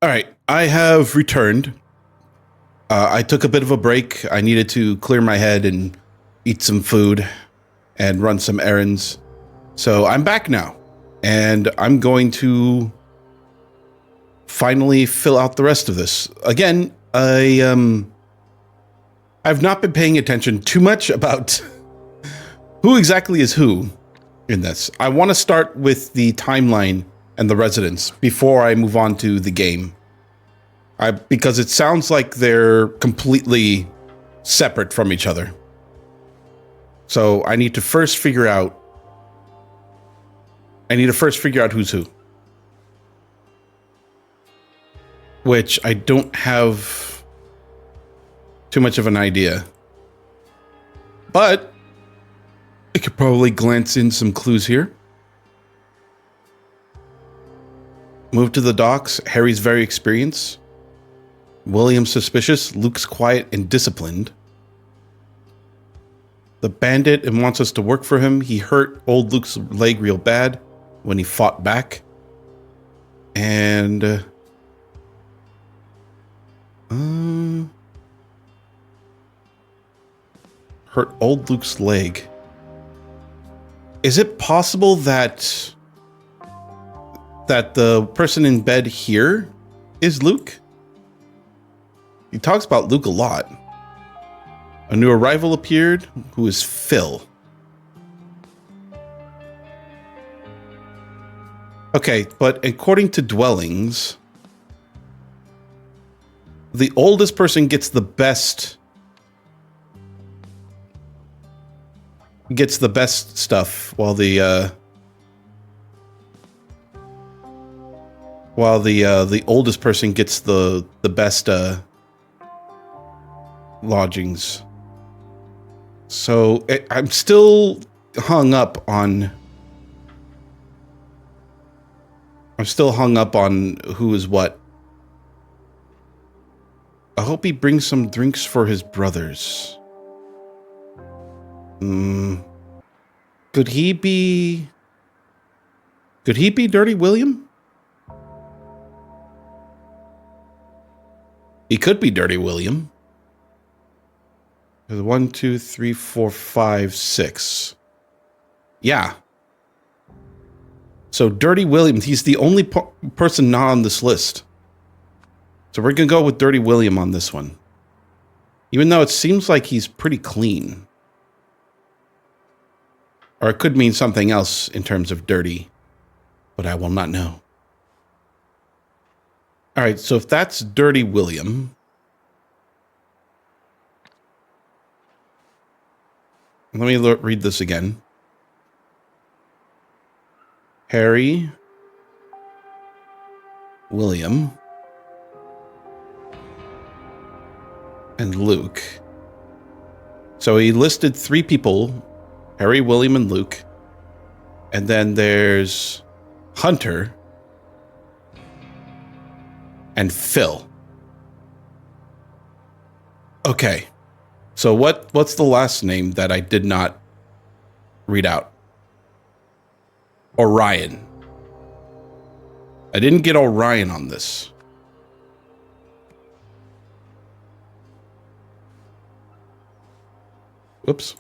All right, I have returned. I took a bit of a break. I needed to clear my head and eat some food and run some errands. So I'm back now, and I'm going to finally fill out the rest of this. Again, I've not been paying attention too much about who exactly is who in this. I want to start with the timeline and the residents before I move on to the game. Because it sounds like they're completely separate from each other. So I need to first figure out who's who. Which I don't have too much of an idea. But I could probably glance in some clues here. Move to the docks. Harry's very experienced. William's suspicious. Luke's quiet and disciplined. The bandit and wants us to work for him. He hurt old Luke's leg real bad when he fought back. And hurt old Luke's leg. Is it possible that the person in bed here is Luke? He talks about Luke a lot. A new arrival appeared, who is Phil. Okay, but according to dwellings, the oldest person gets the best stuff, while the oldest person gets the best lodgings. So I'm still hung up on who is what. I hope he brings some drinks for his brothers. Could he be Dirty William? He could be Dirty William. 1, 2, 3, 4, 5, 6. Yeah. So Dirty William, he's the only person not on this list. So we're going to go with Dirty William on this one. Even though it seems like he's pretty clean. Or it could mean something else in terms of dirty. But I will not know. All right, so if that's Dirty William... Let me read this again. Harry, William, and Luke. So he listed 3 people, Harry, William, and Luke. And then there's Hunter and Phil. Okay. So what's the last name that I did not read out? Orion. I didn't get Orion on this. Whoops.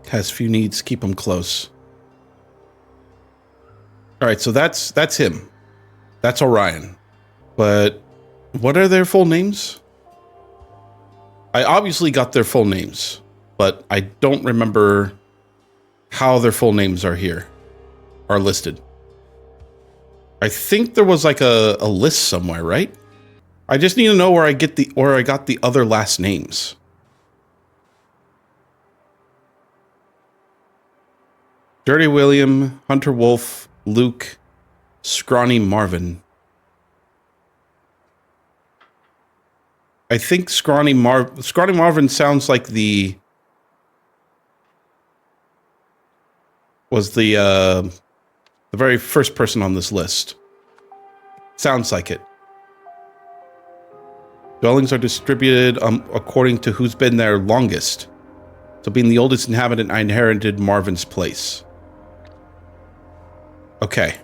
Has few needs, keep him close. All right, so that's him. That's Orion. But what are their full names? I obviously got their full names, but I don't remember how their full names are listed. I think there was like a list somewhere, right? I just need to know where I got the other last names. Dirty William, Hunter Wolf, Luke, Scrawny Marvin. I think Scrawny Marvin sounds like was the very first person on this list. Sounds like it. Dwellings are distributed according to who's been there longest. So being the oldest inhabitant, I inherited Marvin's place. Okay.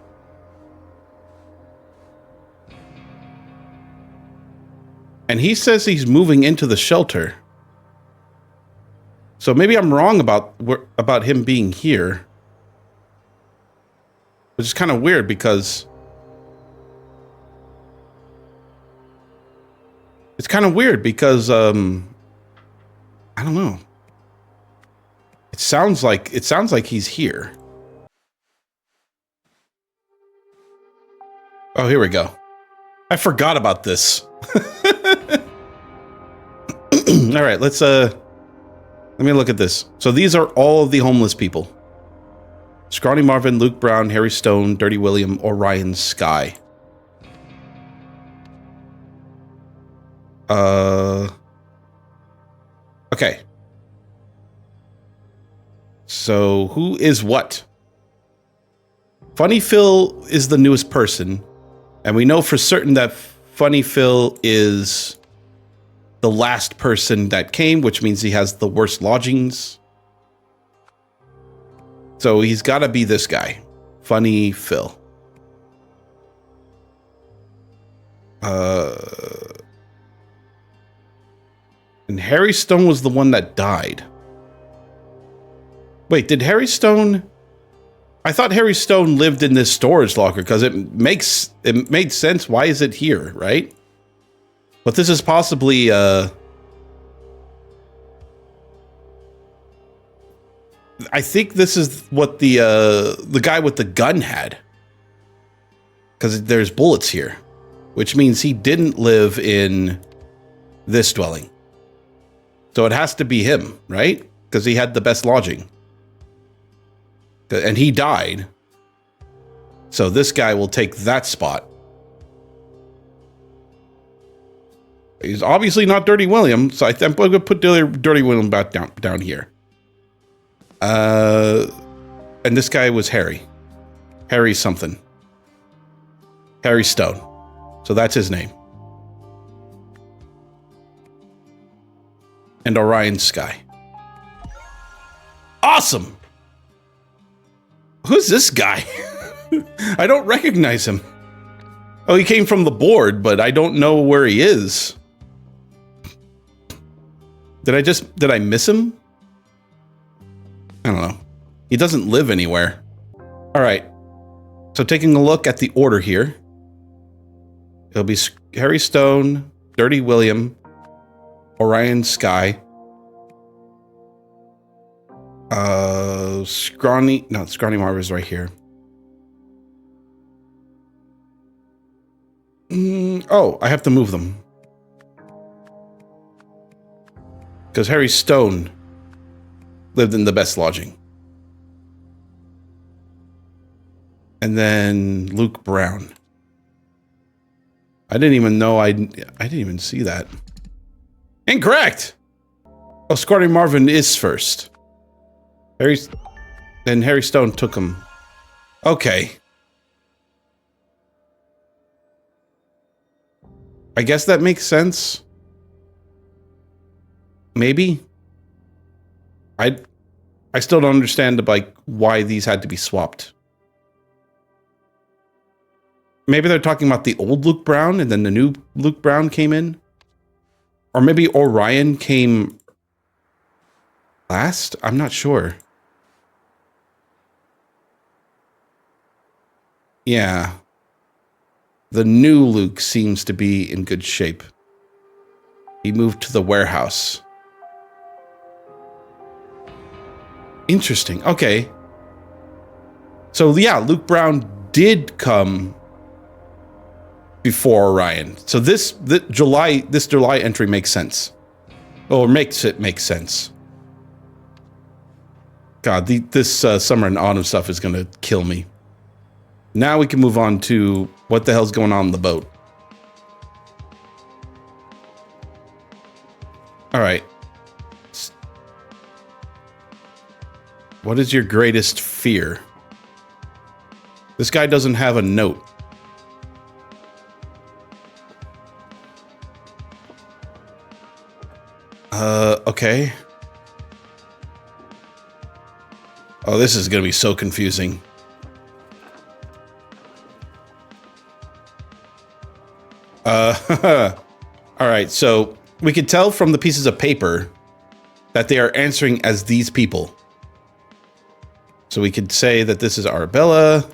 And he says he's moving into the shelter. So maybe I'm wrong about him being here. Which is kind of weird because... It's kind of weird because, I don't know. It sounds like he's here. Oh, here we go. I forgot about this. All right, let me look at this. So these are all of the homeless people. Scrawny Marvin, Luke Brown, Harry Stone, Dirty William, Orion Sky. Okay. So who is what? Funny Phil is the newest person, and we know for certain that Funny Phil is the last person that came, which means he has the worst lodgings. So he's got to be this guy, Funny Phil. And Harry Stone was the one that died. Wait, did Harry Stone... I thought Harry Stone lived in this storage locker because it made sense. Why is it here, right? But this is possibly... I think this is what the guy with the gun had. Because there's bullets here. Which means he didn't live in this dwelling. So it has to be him, right? Because he had the best lodging. And he died. So this guy will take that spot. He's obviously not Dirty William, so I'm going to put Dirty William back down here. And this guy was Harry. Harry something. Harry Stone. So that's his name. And Orion Sky. Awesome! Who's this guy? I don't recognize him. Oh, he came from the board, but I don't know where he is. Did I miss him? I don't know. He doesn't live anywhere. All right. So taking a look at the order here. It'll be Harry Stone, Dirty William, Orion Sky, Scrawny Marv is right here. Oh, I have to move them. Because Harry Stone lived in the best lodging. And then Luke Brown. I didn't even know I didn't even see that. Incorrect! Oh, Scrawny Marvin is first. Then Harry Stone took him. Okay. I guess that makes sense. Maybe. I still don't understand like why these had to be swapped. Maybe they're talking about the old Luke Brown and then the new Luke Brown came in. Or maybe Orion came last? I'm not sure. Yeah. The new Luke seems to be in good shape. He moved to the warehouse. Interesting. Okay. So yeah, Luke Brown did come before Orion. So this July entry makes sense. Or makes it make sense. God, this summer and autumn stuff is going to kill me. Now we can move on to what the hell's going on the boat. All right. What is your greatest fear? This guy doesn't have a note. Okay. Oh, this is going to be so confusing. All right, so we can tell from the pieces of paper that they are answering as these people. So we could say that this is Arabella.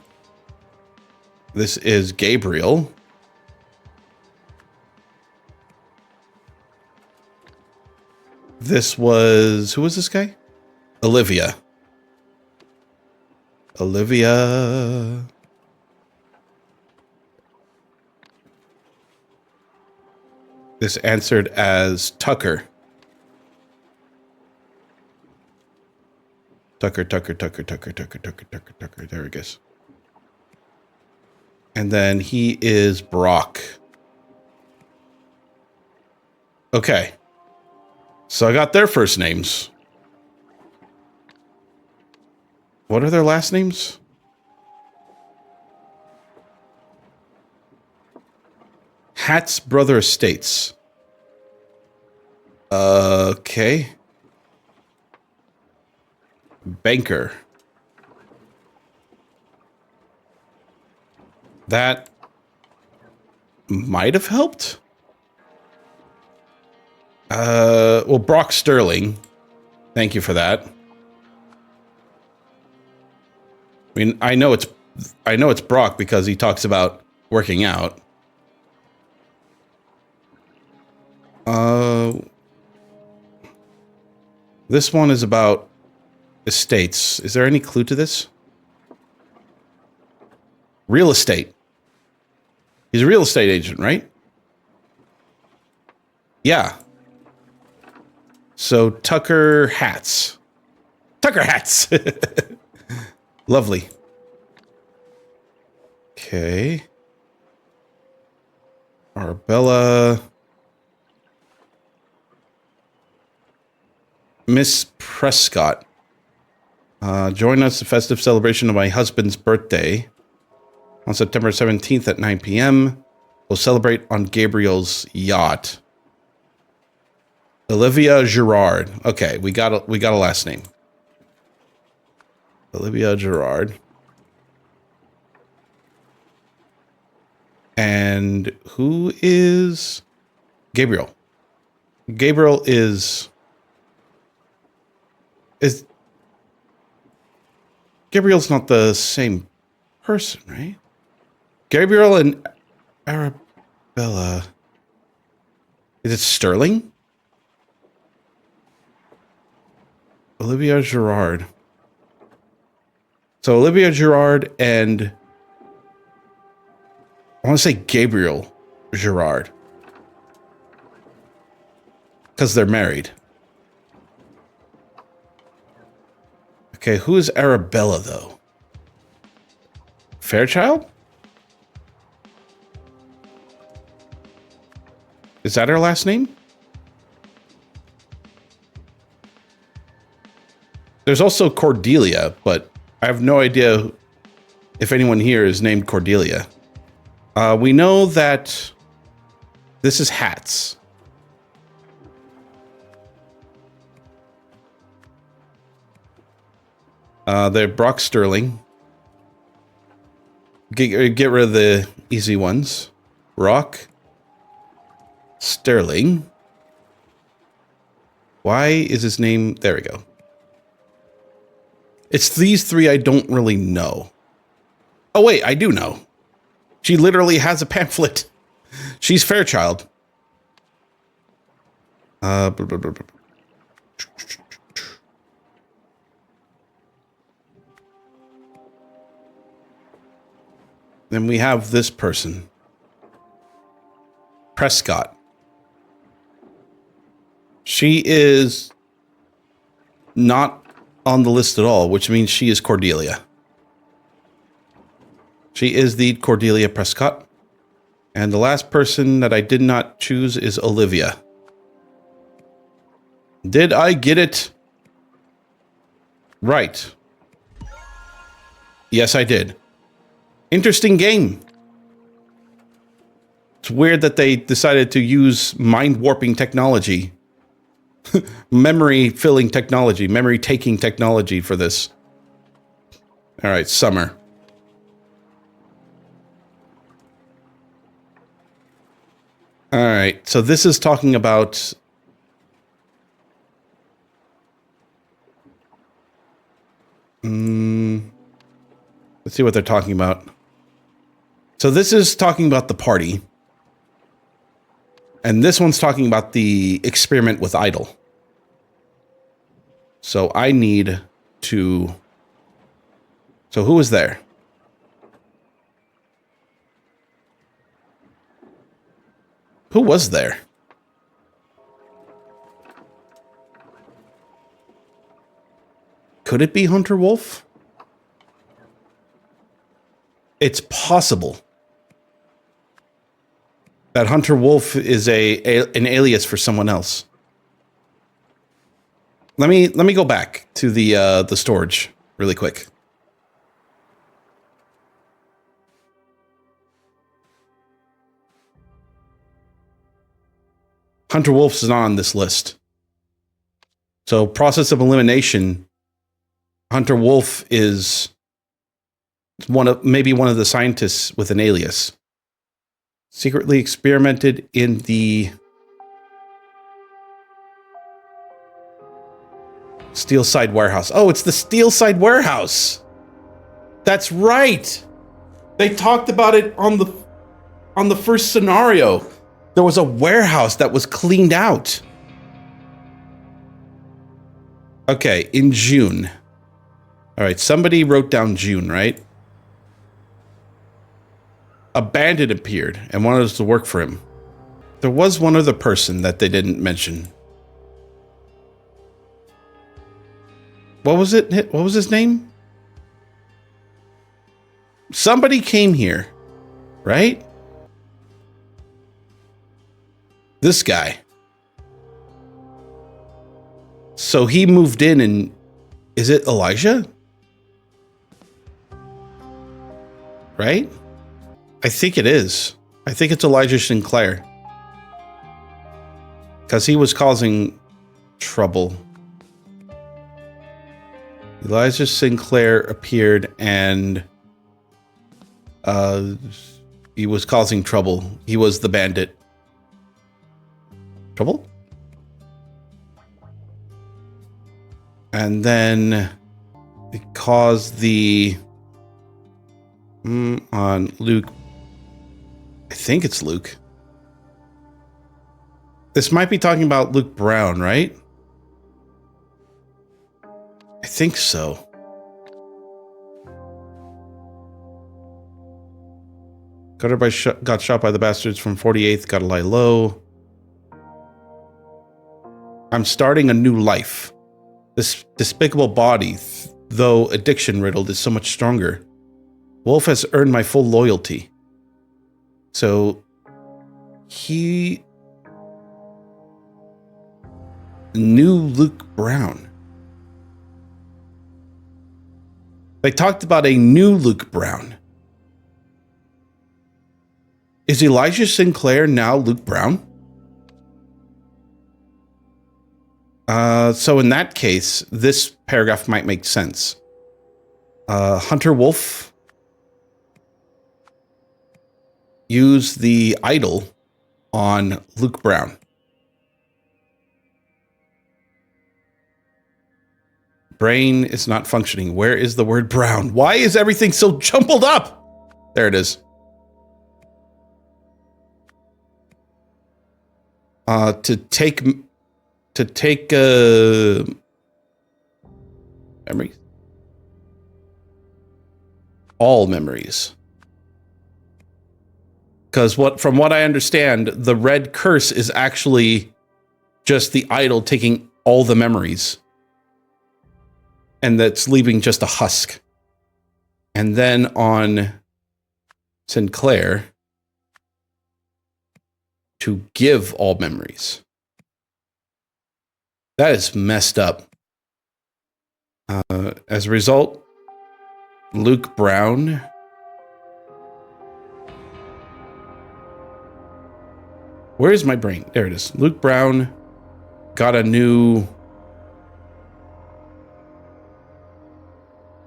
This is Gabriel. This was, who was this guy? Olivia. Olivia. This answered as Tucker. Tucker. There he goes. And then he is Brock. Okay. So I got their first names. What are their last names? Hat's Brother Estates. Okay. Banker. That might have helped. Well, Brock Sterling. Thank you for that. I mean, I know it's Brock because he talks about working out. This one is about estates. Is there any clue to this? Real estate. He's a real estate agent, right? Yeah. So Tucker Hats. Tucker Hats. Lovely. Okay. Arbella. Miss Prescott. Join us the festive celebration of my husband's birthday on September 17th at 9 p.m. We'll celebrate on Gabriel's yacht. Olivia Girard. Okay, we got a last name. Olivia Girard. And who is Gabriel? Gabriel is Gabriel's not the same person, right? Gabriel and Arabella. Is it Sterling? Olivia Girard. So Olivia Girard and I want to say Gabriel Girard. Because they're married. Okay, who is Arabella, though? Fairchild? Is that her last name? There's also Cordelia, but I have no idea if anyone here is named Cordelia. We know that this is Hats. They're Brock Sterling. Get rid of the easy ones. Brock Sterling. Why is his name? There we go. It's these three I don't really know. Oh, wait, I do know. She literally has a pamphlet. She's Fairchild. Then we have this person. Prescott. She is not on the list at all, which means she is Cordelia. She is the Cordelia Prescott. And the last person that I did not choose is Olivia. Did I get it right? Yes, I did. Interesting game. It's weird that they decided to use mind-warping technology. Memory-filling technology. Memory-taking technology for this. All right, Summer. All right. So this is talking about... let's see what they're talking about. So this is talking about the party. And this one's talking about the experiment with Idol. So I need to... So who was there? Who was there? Could it be Hunter Wolf? It's possible that Hunter Wolf is an alias for someone else. Let me go back to the storage really quick. Hunter Wolf is not on this list. So process of elimination, Hunter Wolf is maybe one of the scientists with an alias. Secretly experimented in the Steelside warehouse. Oh, it's the Steelside warehouse. That's right. They talked about it on the first scenario. There was a warehouse that was cleaned out. Okay, in June. All right, somebody wrote down June, right? A bandit appeared and wanted us to work for him. There was one other person that they didn't mention. What was it? What was his name? Somebody came here, right? This guy. So he moved in and... Is it Elijah? Right? I think it is. I think it's Elijah Sinclair. Because he was causing trouble. Elijah Sinclair appeared and... he was causing trouble. He was the bandit. Trouble? And then it caused the... on Luke... I think it's Luke. This might be talking about Luke Brown, right? I think so. Got shot by the bastards from 48th. Gotta lie low. I'm starting a new life. This despicable body, though addiction riddled, is so much stronger. Wolf has earned my full loyalty. So he knew Luke Brown. They talked about a new Luke Brown. Is Elijah Sinclair now Luke Brown? So in that case, this paragraph might make sense. Hunter Wolf used the idol on Luke Brown. Brain is not functioning. Where is the word brown? Why is everything so jumbled up? There it is. To take memories. All memories. Because from what I understand, the red curse is actually just the idol taking all the memories. And that's leaving just a husk. And then on Sinclair, to give all memories. That is messed up. As a result, Luke Brown where is my brain? There it is. Luke Brown got a new...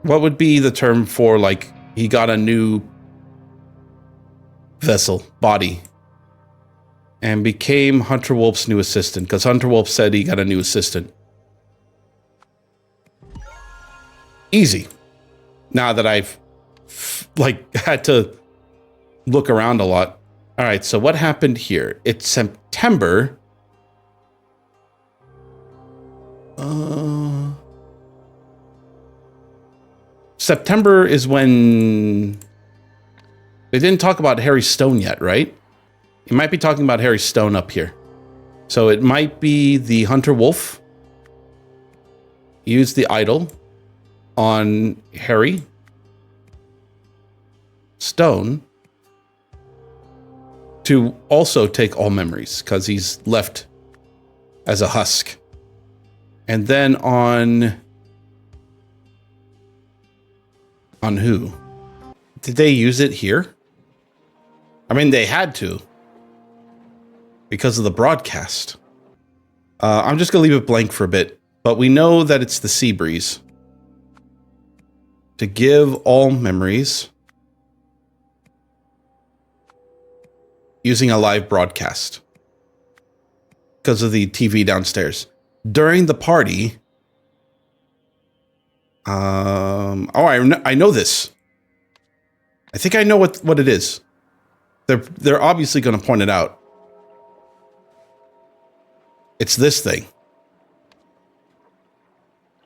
What would be the term for, like, he got a new vessel, body? and became Hunter Wolf's new assistant, because Hunter Wolf said he got a new assistant. Easy. Now that I've had to look around a lot. All right, so what happened here? It's September. September is when they didn't talk about Harry Stone yet, right? You might be talking about Harry Stone up here. So it might be the Hunter Wolf used the idol on Harry Stone to also take all memories because he's left as a husk. And then on who? Did they use it here? I mean, they had to because of the broadcast. I'm just going to leave it blank for a bit, but we know that it's the Sea Breeze. To give all memories using a live broadcast because of the TV downstairs. During the party, I know this. I think I know what it is. They're obviously going to point it out. It's this thing.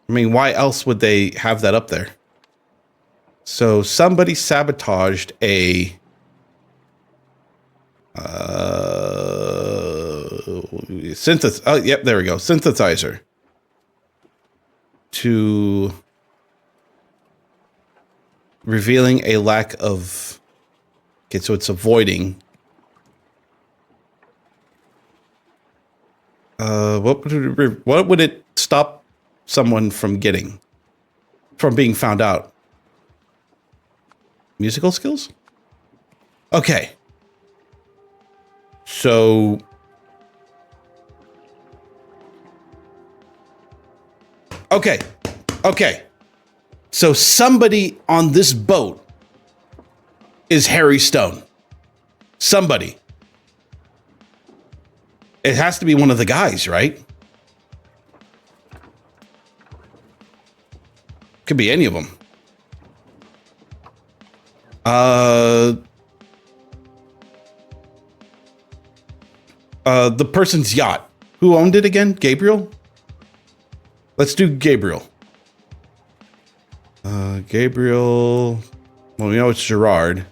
I mean, why else would they have that up there? So somebody sabotaged a yep, there we go. Synthesizer to revealing a lack of. Okay, so it's avoiding. What would it stop someone from getting? From being found out? Musical skills? Okay. So Okay. So somebody on this boat is Harry Stone. Somebody. It has to be one of the guys, right? Could be any of them. The person's yacht. Who owned it again? Gabriel? Let's do Gabriel. Gabriel. Well, we know it's Gerard.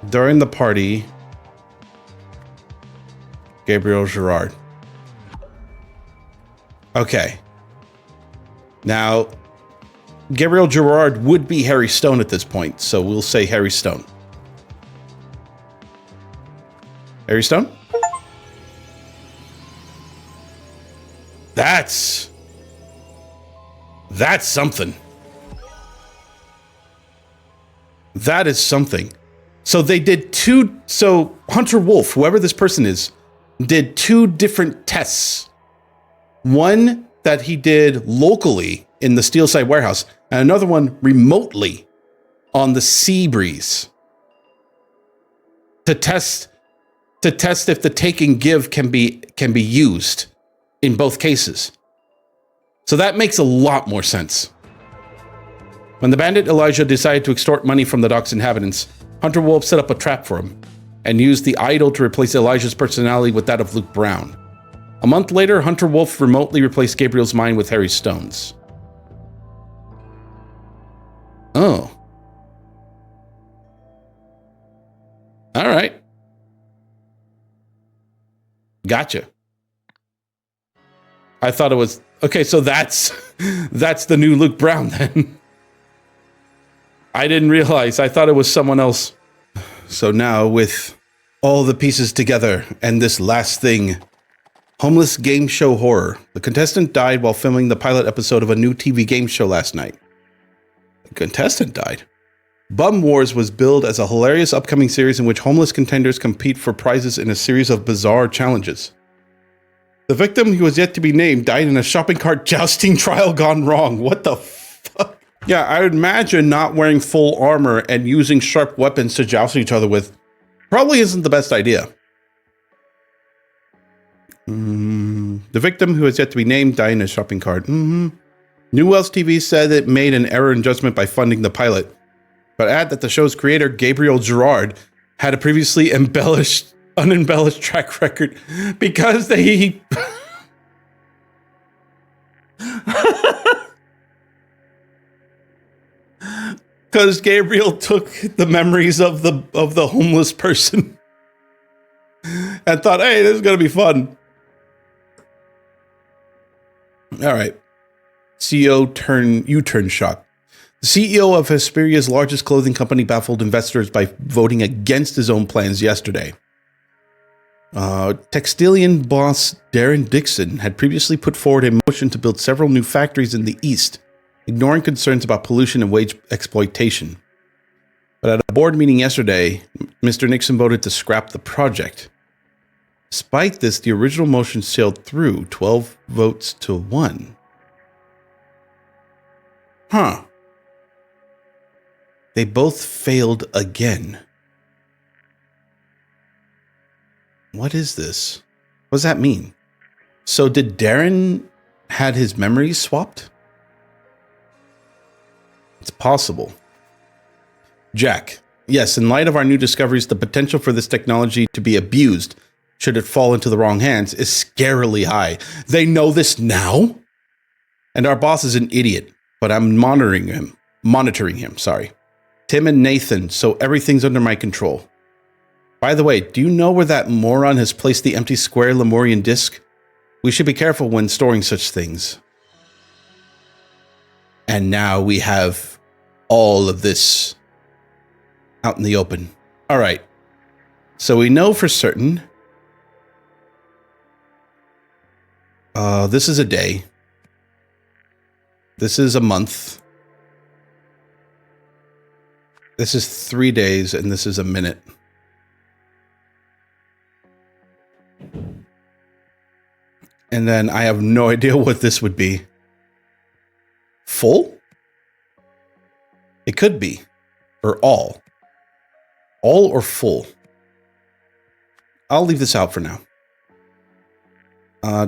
During the party, Gabriel Gerard. Okay. Now, Gabriel Gerard would be Harry Stone at this point, so we'll say Harry Stone. Harry Stone? That's something. That is something. So they did so Hunter Wolf, whoever this person is, did two different tests. One that he did locally in the Steelside warehouse, and another one remotely on the Sea Breeze to test if the take and give can be used in both cases. So that makes a lot more sense. When the bandit Elijah decided to extort money from the dock's inhabitants, Hunter Wolf set up a trap for him and used the idol to replace Elijah's personality with that of Luke Brown. A month later, Hunter Wolf remotely replaced Gabriel's mind with Harry Stone's. Oh. All right. Gotcha. I thought it was... Okay, so that's the new Luke Brown then. I didn't realize. I thought it was someone else. So now, with all the pieces together and this last thing... Homeless game show horror. The contestant died while filming the pilot episode of a new TV game show last night. The contestant died. Bum Wars was billed as a hilarious upcoming series in which homeless contenders compete for prizes in a series of bizarre challenges. The victim, who was yet to be named, died in a shopping cart jousting trial gone wrong. What the fuck? Yeah, I would imagine not wearing full armor and using sharp weapons to joust each other with probably isn't the best idea. The victim, who has yet to be named, died in a shopping cart. New Wells TV said it made an error in judgment by funding the pilot, but add that the show's creator, Gabriel Gerard, had a previously unembellished track record because they... Because Gabriel took the memories of the homeless person and thought, hey, this is going to be fun. All right. CEO U-turn shock. The CEO of Hesperia's largest clothing company baffled investors by voting against his own plans yesterday. Textilian boss Darren Dixon had previously put forward a motion to build several new factories in the East, ignoring concerns about pollution and wage exploitation. But at a board meeting yesterday, Mr. Nixon voted to scrap the project. Despite this, the original motion sailed through 12 votes to 1. Huh. They both failed again. What is this? What does that mean? So did Darren had his memories swapped? It's possible. Jack, yes, in light of our new discoveries, the potential for this technology to be abused, should it fall into the wrong hands, is scarily high. They know this now? And our boss is an idiot, but I'm monitoring him, sorry. Tim and Nathan, so everything's under my control. By the way, do you know where that moron has placed the empty square Lemurian disk? We should be careful when storing such things. And now we have all of this out in the open. All right. So we know for certain. This is a day. This is a month. This is 3 days, and this is a minute. And then I have no idea what this would be. Full? It could be. Or all. All or full. I'll leave this out for now.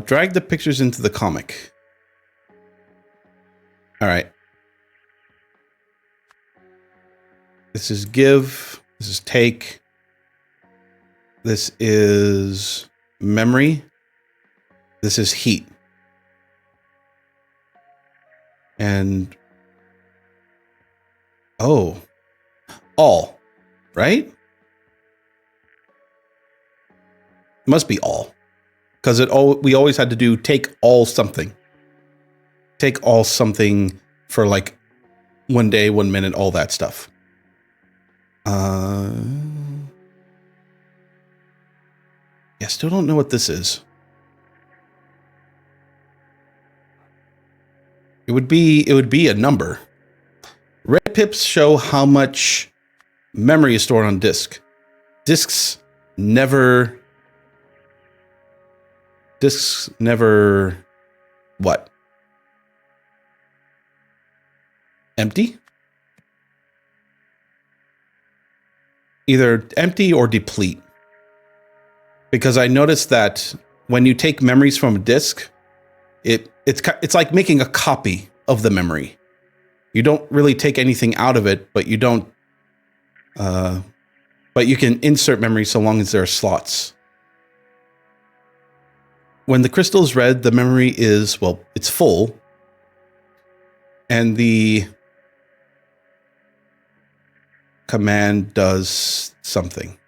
Drag the pictures into the comic. All right. This is give. This is take. This is memory. This is heat. And oh, all, right? Must be all, because we always had to do take all something. Take all something for like 1 day, 1 minute, all that stuff. Yeah, still don't know what this is. It would be a number. Red pips show how much memory is stored on disk. Disks never what? Empty? Either empty or deplete. Because I noticed that when you take memories from a disk, it's like making a copy of the memory. You don't really take anything out of it, but you don't. But you can insert memory so long as there are slots. When the crystal is red, the memory is, well, it's full. And the command does something.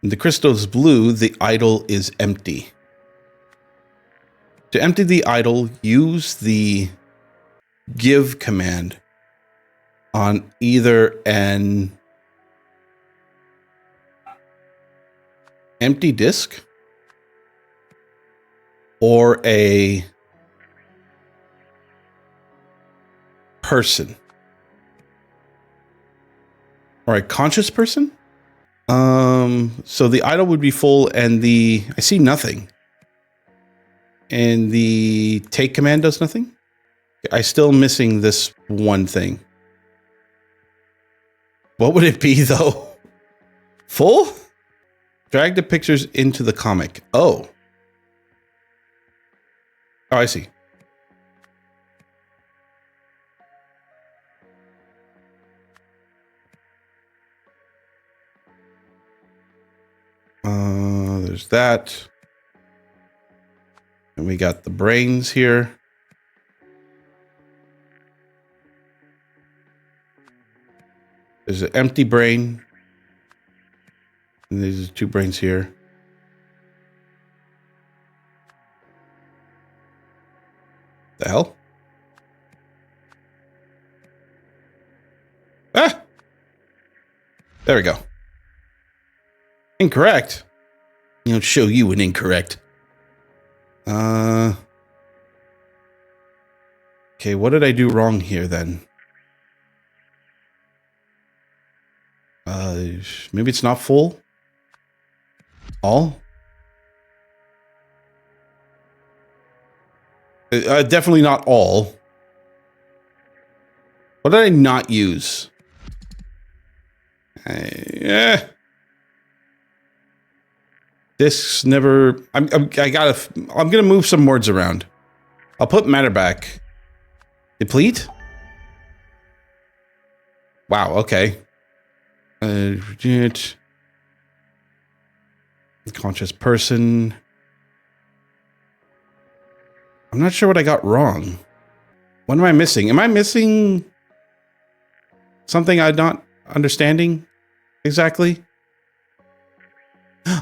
When the crystal is blue, the idle is empty. To empty the idle, use the give command on either an empty disk or a person or a conscious person. So the idle would be full and I see nothing. And the take command does nothing. I still missing this one thing. What would it be though? Full? Drag the pictures into the comic. Oh. Oh, I see. There's that. And we got the brains here. There's an empty brain. And there's 2 brains here. The hell? Ah! There we go. Incorrect. I'll show you an incorrect. Okay, what did I do wrong here then? Maybe it's not full? All? Definitely not all. What did I not use? Discs never... I'm gonna move some words around. I'll put matter back. Deplete? Wow, okay. Conscious person. I'm not sure what I got wrong. What am I missing? Am I missing something I'm not understanding exactly?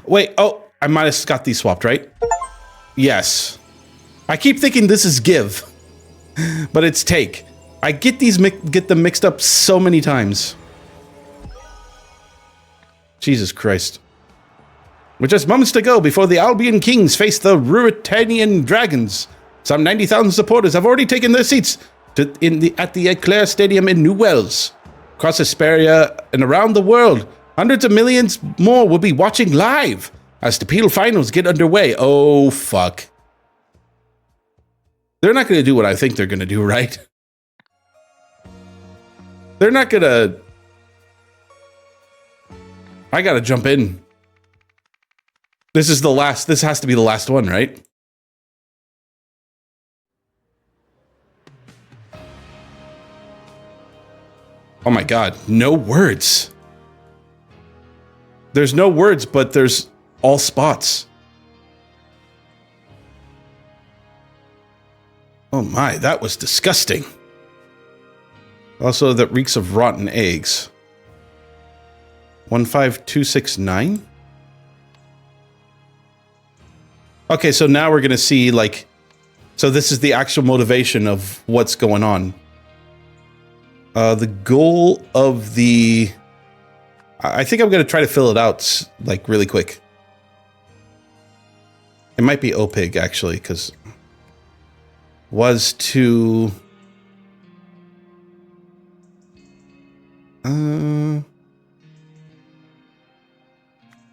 Wait, oh, I might have got these swapped, right? Yes. I keep thinking this is give, but it's take. I get them mixed up so many times. Jesus Christ. With just moments to go before the Albion Kings face the Ruritanian Dragons, some 90,000 supporters have already taken their seats at the Eclair Stadium in New Wales. Across Hesperia and around the world, hundreds of millions more will be watching live as the Peel Finals get underway. Oh, fuck. They're not going to do what I think they're going to do, right? They're not going to... I got to jump in. This is the last... This has to be the last one, right? Oh my god, no words. There's no words, but there's all spots. Oh my, that was disgusting. Also, that reeks of rotten eggs. 15269? Okay, so now we're gonna see, like... So this is the actual motivation of what's going on. The goal of the... I think I'm going to try to fill it out, like, really quick. It might be OPIG, actually, because... Was to...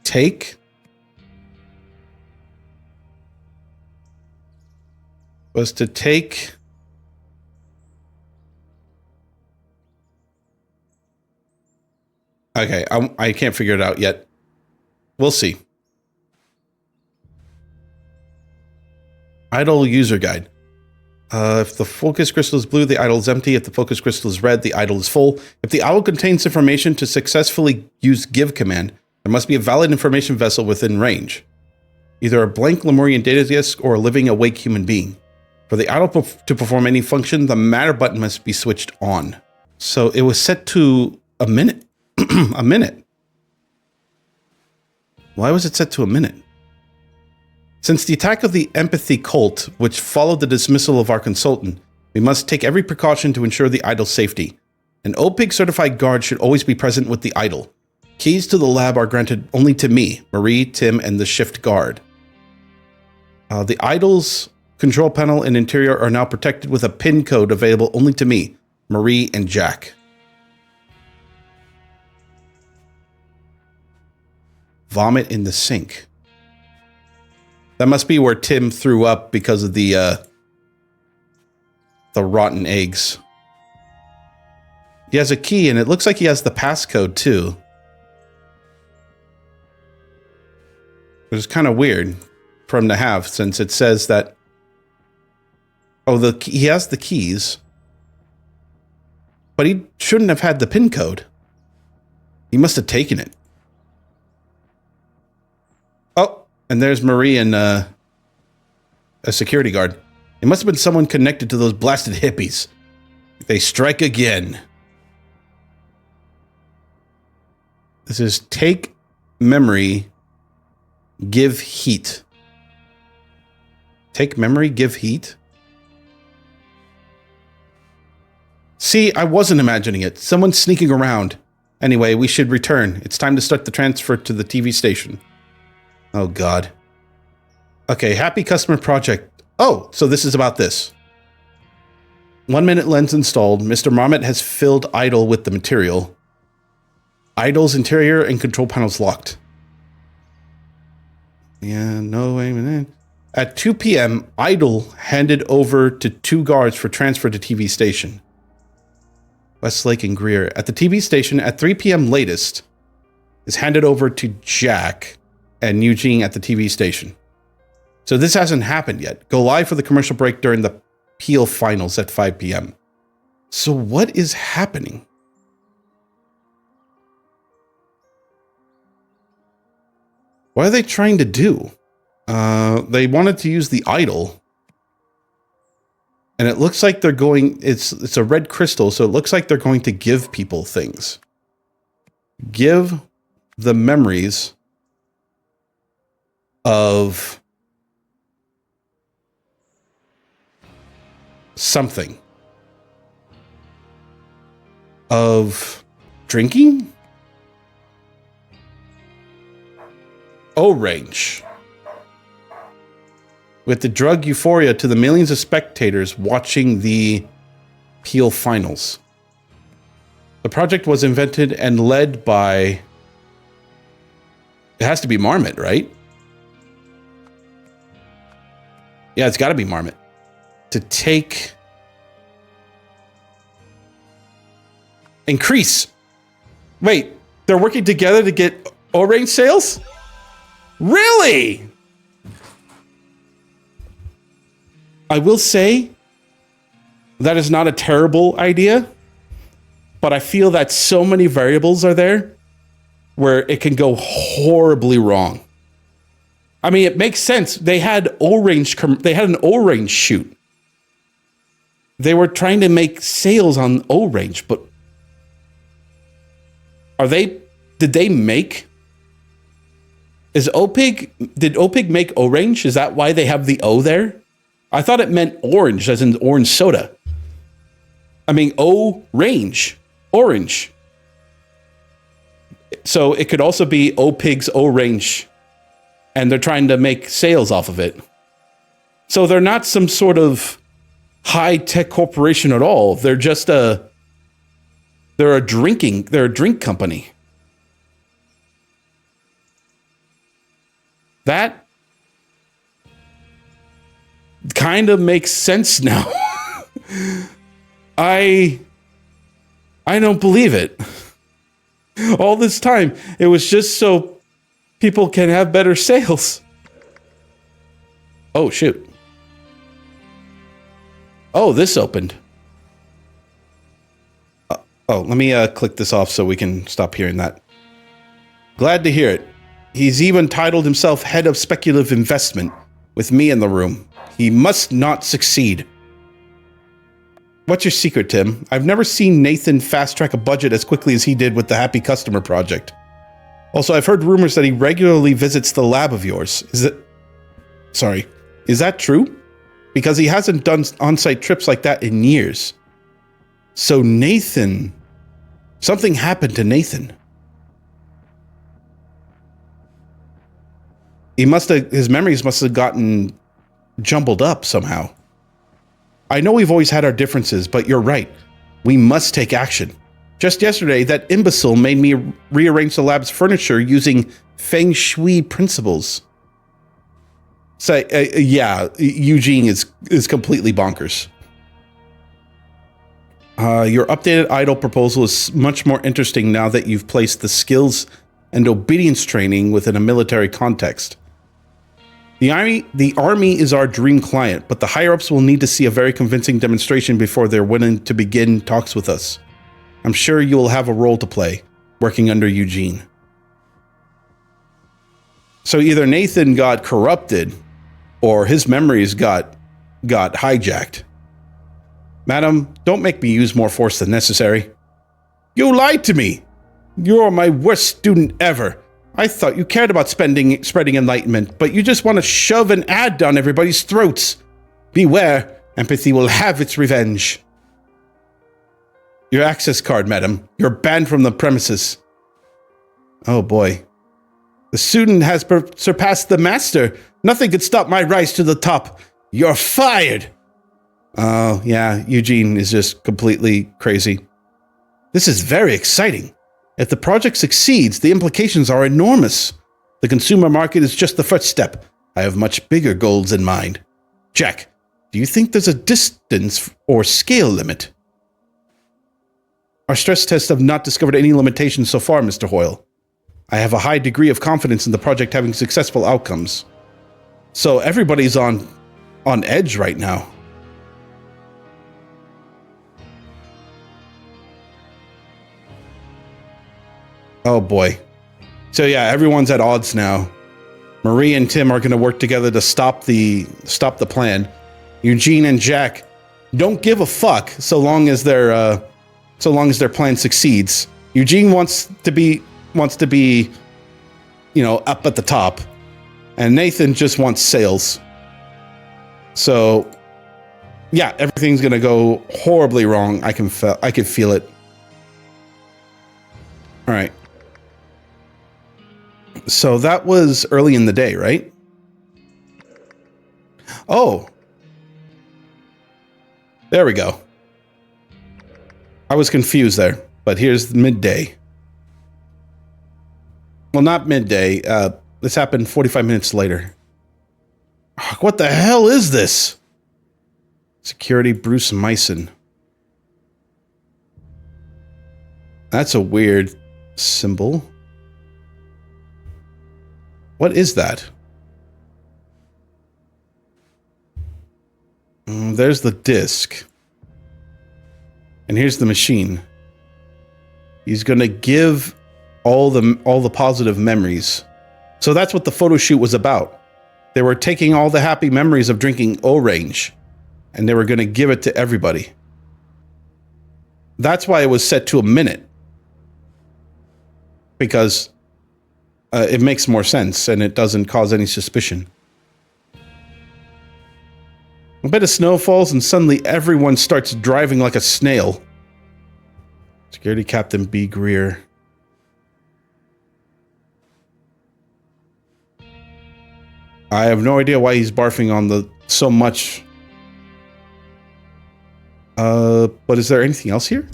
Take... Was to take... Okay, I can't figure it out yet. We'll see. Idle user guide. If the focus crystal is blue, the idle is empty. If the focus crystal is red, the idle is full. If the idle contains information to successfully use give command, there must be a valid information vessel within range. Either a blank Lemurian data disk or a living awake human being. For the idle to perform any function, the matter button must be switched on. So it was set to a minute. A minute. Why was it set to a minute? Since the attack of the empathy cult, which followed the dismissal of our consultant, we must take every precaution to ensure the idol's safety. An OPIG certified guard should always be present with the idol. Keys to the lab are granted only to me, Marie, Tim, and the shift guard. The idol's control panel and interior are now protected with a PIN code available only to me, Marie, and Jack. Vomit in the sink. That must be where Tim threw up because of the rotten eggs. He has a key, and it looks like he has the passcode, too. Which is kind of weird for him to have, since it says that Oh, he has the keys. But he shouldn't have had the PIN code. He must have taken it. Oh, and there's Marie and a security guard. It must have been someone connected to those blasted hippies. They strike again. This is take memory, give heat. Take memory, give heat? See, I wasn't imagining it. Someone's sneaking around. Anyway, we should return. It's time to start the transfer to the TV station. Oh, God. Okay, happy customer project. Oh, so this is about this. 1 minute lens installed. Mr. Marmot has filled idle with the material. Idle's interior and control panels locked. Yeah, no, wait a minute. At 2 p.m., Idle handed over to 2 guards for transfer to TV station. Westlake and Greer. At the TV station, at 3 p.m. latest, is handed over to Jack and Eugene at the TV station. So this hasn't happened yet. Go live for the commercial break during the Peel finals at 5 p.m. So what is happening? What are they trying to do? They wanted to use the idol. And it looks like they're going, it's a red crystal, so it looks like they're going to give people things. Give the memories of something. Of drinking? Orange. With the drug euphoria to the millions of spectators watching the Peel finals. The project was invented and led by... It has to be Marmot, right? Yeah, it's got to be Marmot. To take... Increase. Wait, they're working together to get orange sales? Really? I will say that is not a terrible idea, but I feel that so many variables are there where it can go horribly wrong. I mean, it makes sense. They had an orange shoot. They were trying to make sales on orange, but did they make? Did OPIG make orange? Is that why they have the O there? I thought it meant orange, as in orange soda. I mean, O-range, orange. So it could also be OPIG's O-range, and they're trying to make sales off of it. So they're not some sort of high-tech corporation at all. They're just they're a drink company. That kind of makes sense now. I don't believe it. All this time, it was just so people can have better sales. Oh, shoot. Oh, this opened. Let me click this off so we can stop hearing that. Glad to hear it. He's even titled himself head of speculative investment with me in the room. He must not succeed. What's your secret, Tim? I've never seen Nathan fast-track a budget as quickly as he did with the Happy Customer project. Also, I've heard rumors that he regularly visits the lab of yours. Is that true? Because he hasn't done on-site trips like that in years. So Nathan... Something happened to Nathan. His memories must have gotten jumbled up somehow. I know we've always had our differences, but you're right. We must take action. Just yesterday, that imbecile made me rearrange the lab's furniture using feng shui principles. So, yeah, Eugene is completely bonkers. Your updated idol proposal is much more interesting now that you've placed the skills and obedience training within a military context. The army is our dream client, but the higher-ups will need to see a very convincing demonstration before they're willing to begin talks with us. I'm sure you will have a role to play, working under Eugene. So either Nathan got corrupted, or his memories got hijacked. Madam, don't make me use more force than necessary. You lied to me! You're my worst student ever. I thought you cared about spreading enlightenment, but you just want to shove an ad down everybody's throats. Beware, empathy will have its revenge. Your access card, madam. You're banned from the premises. Oh boy. The student has surpassed the master. Nothing could stop my rise to the top. You're fired! Oh, yeah, Eugene is just completely crazy. This is very exciting. If the project succeeds, the implications are enormous. The consumer market is just the first step. I have much bigger goals in mind. Jack, do you think there's a distance or scale limit? Our stress tests have not discovered any limitations so far, Mr. Hoyle. I have a high degree of confidence in the project having successful outcomes. So everybody's on edge right now. Oh boy. So yeah, everyone's at odds now. Marie and Tim are going to work together to stop the plan. Eugene and Jack don't give a fuck so long as their plan succeeds. Eugene wants to be, you know, up at the top, and Nathan just wants sales. So yeah, everything's going to go horribly wrong. I can feel it. All right. So that was early in the day, right? Oh. There we go. I was confused there, but here's midday. Well, not midday. This happened 45 minutes later. What the hell is this? Security Bruce Myson. That's a weird symbol. What is that? There's the disc. And here's the machine. He's going to give all the positive memories. So that's what the photo shoot was about. They were taking all the happy memories of drinking Orange, and they were going to give it to everybody. That's why it was set to a minute. Because it makes more sense, and it doesn't cause any suspicion. A bit of snow falls, and suddenly everyone starts driving like a snail. Security Captain B. Greer. I have no idea why he's barfing on so much. But is there anything else here?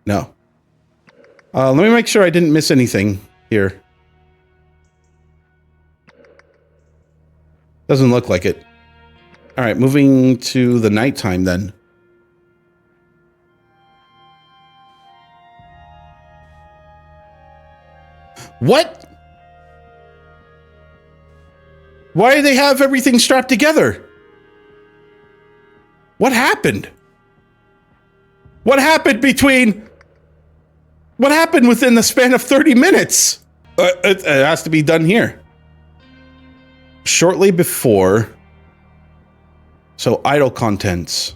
No. Let me make sure I didn't miss anything here. Doesn't look like it. All right, moving to the nighttime then. What? Why do they have everything strapped together? What happened? What happened within the span of 30 minutes? It has to be done here. Shortly before. So idle contents.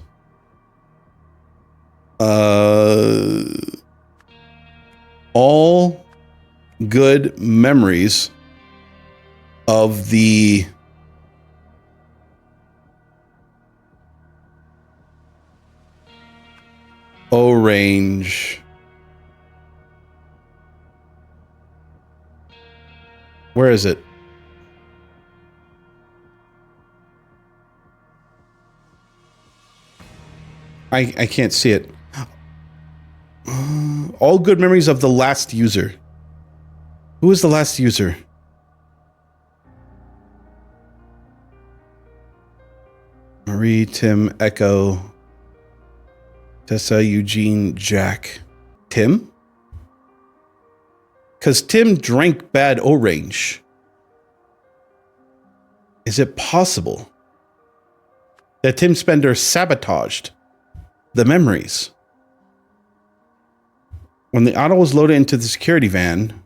All good memories of the Orange. Where is it? I can't see it. All good memories of the last user. Who is the last user? Marie, Tim, Echo, Tessa, Eugene, Jack. Tim? Because Tim drank bad Orange. Is it possible that Tim Spender sabotaged the memories? When the auto was loaded into the security van...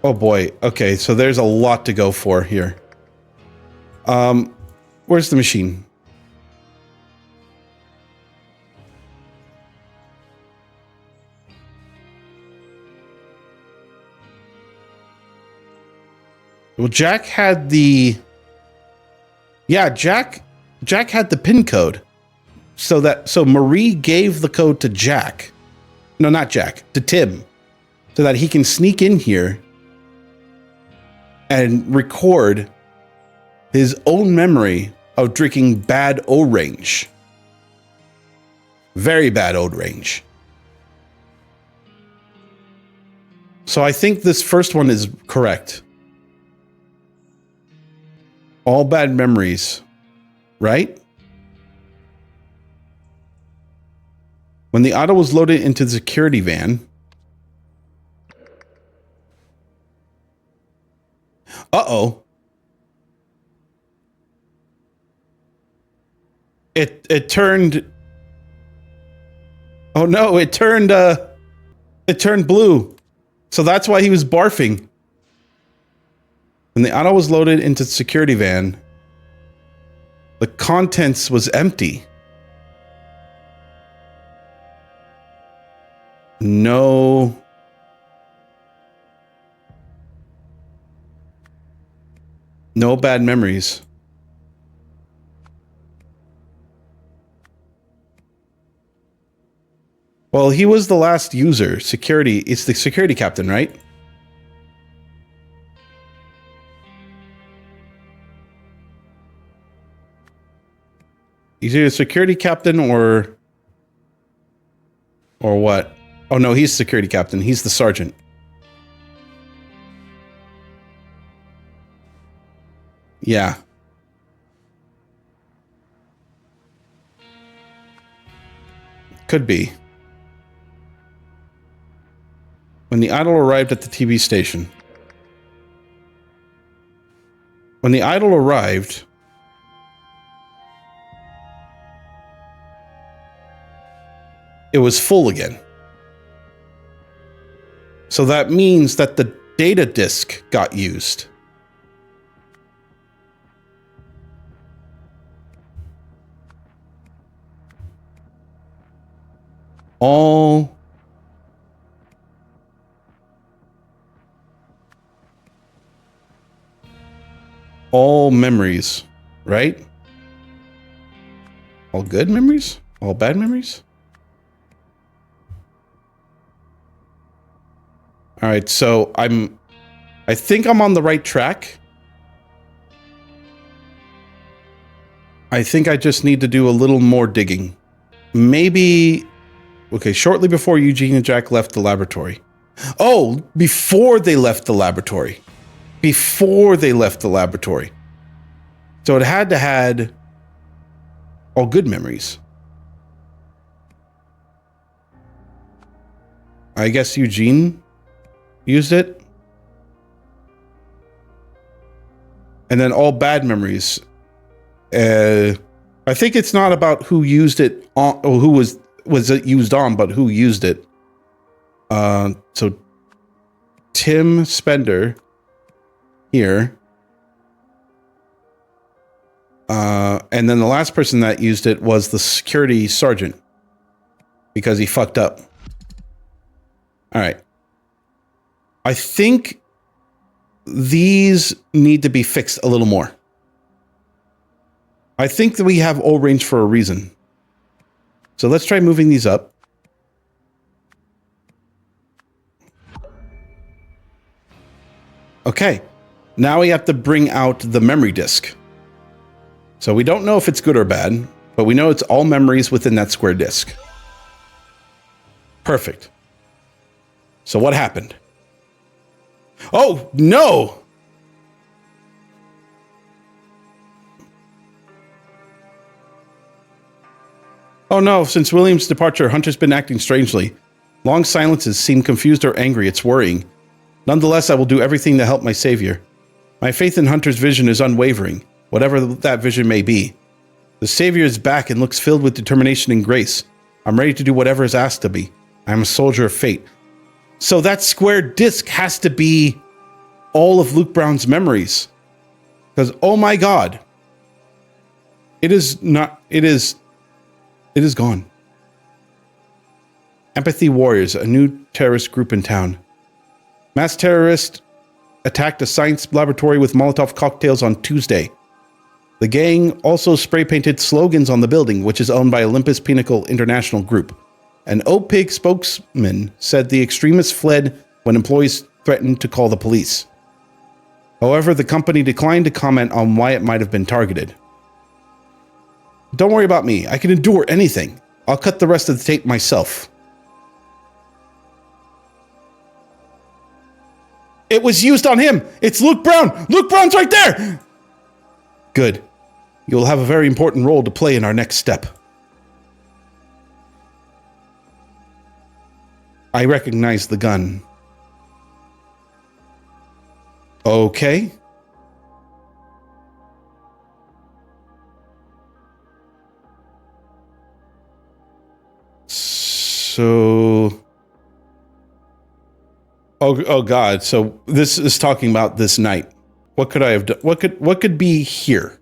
Oh boy, okay, so there's a lot to go for here. Where's the machine? Well, Jack had the... Yeah, Jack had the PIN code. So Marie gave the code to Jack. No, not Jack, to Tim. So that he can sneak in here and record his own memory of drinking bad orange. Very bad orange. So I think this first one is correct. All bad memories, right? When the auto was loaded into the security van. Uh-oh. It turned... Oh no, it turned blue. So that's why he was barfing. When the auto was loaded into the security van, the contents was empty. No. No bad memories. Well, he was the last user. Security. It's the security captain, right? He's either a security captain or what? Oh no, he's security captain. He's the sergeant. Yeah. Could be. When the idol arrived at the TV station. When the idol arrived, it was full again. So that means that the data disk got used. All memories, right? All good memories? All bad memories? All right, so I think I'm on the right track. I think I just need to do a little more digging. Maybe, okay, shortly before Eugene and Jack left the laboratory. Oh, before they left the laboratory. Before they left the laboratory. So it had to had all good memories. I guess Eugene used it. And then all bad memories. I think it's not about who used it on, or who was it used on, but who used it. So Tim Spender here. And then the last person that used it was the security sergeant because he fucked up. All right. I think these need to be fixed a little more. I think that we have O range for a reason. So let's try moving these up. Okay. Now we have to bring out the memory disk. So we don't know if it's good or bad, but we know it's all memories within that square disk. Perfect. So what happened? Oh, no! Oh no, since William's departure, Hunter's been acting strangely. Long silences seem confused or angry. It's worrying. Nonetheless, I will do everything to help my savior. My faith in Hunter's vision is unwavering. whatever that vision may be. The Savior is back and looks filled with determination and grace. I'm ready to do whatever is asked of me. I'm a soldier of fate. So that square disc has to be all of Luke Brown's memories. Because, oh my God, it is gone. Empathy Warriors, a new terrorist group in town. Mass terrorist attacked a science laboratory with Molotov cocktails on Tuesday. The gang also spray-painted slogans on the building, which is owned by Olympus Pinnacle International Group. An OPIG spokesman said the extremists fled when employees threatened to call the police. However, the company declined to comment on why it might have been targeted. Don't worry about me. I can endure anything. I'll cut the rest of the tape myself. It was used on him. It's Luke Brown. Luke Brown's right there. Good. You'll have a very important role to play in our next step. I recognize the gun. Okay. So... Oh God. So this is talking about this night. What could I have done? What could be here?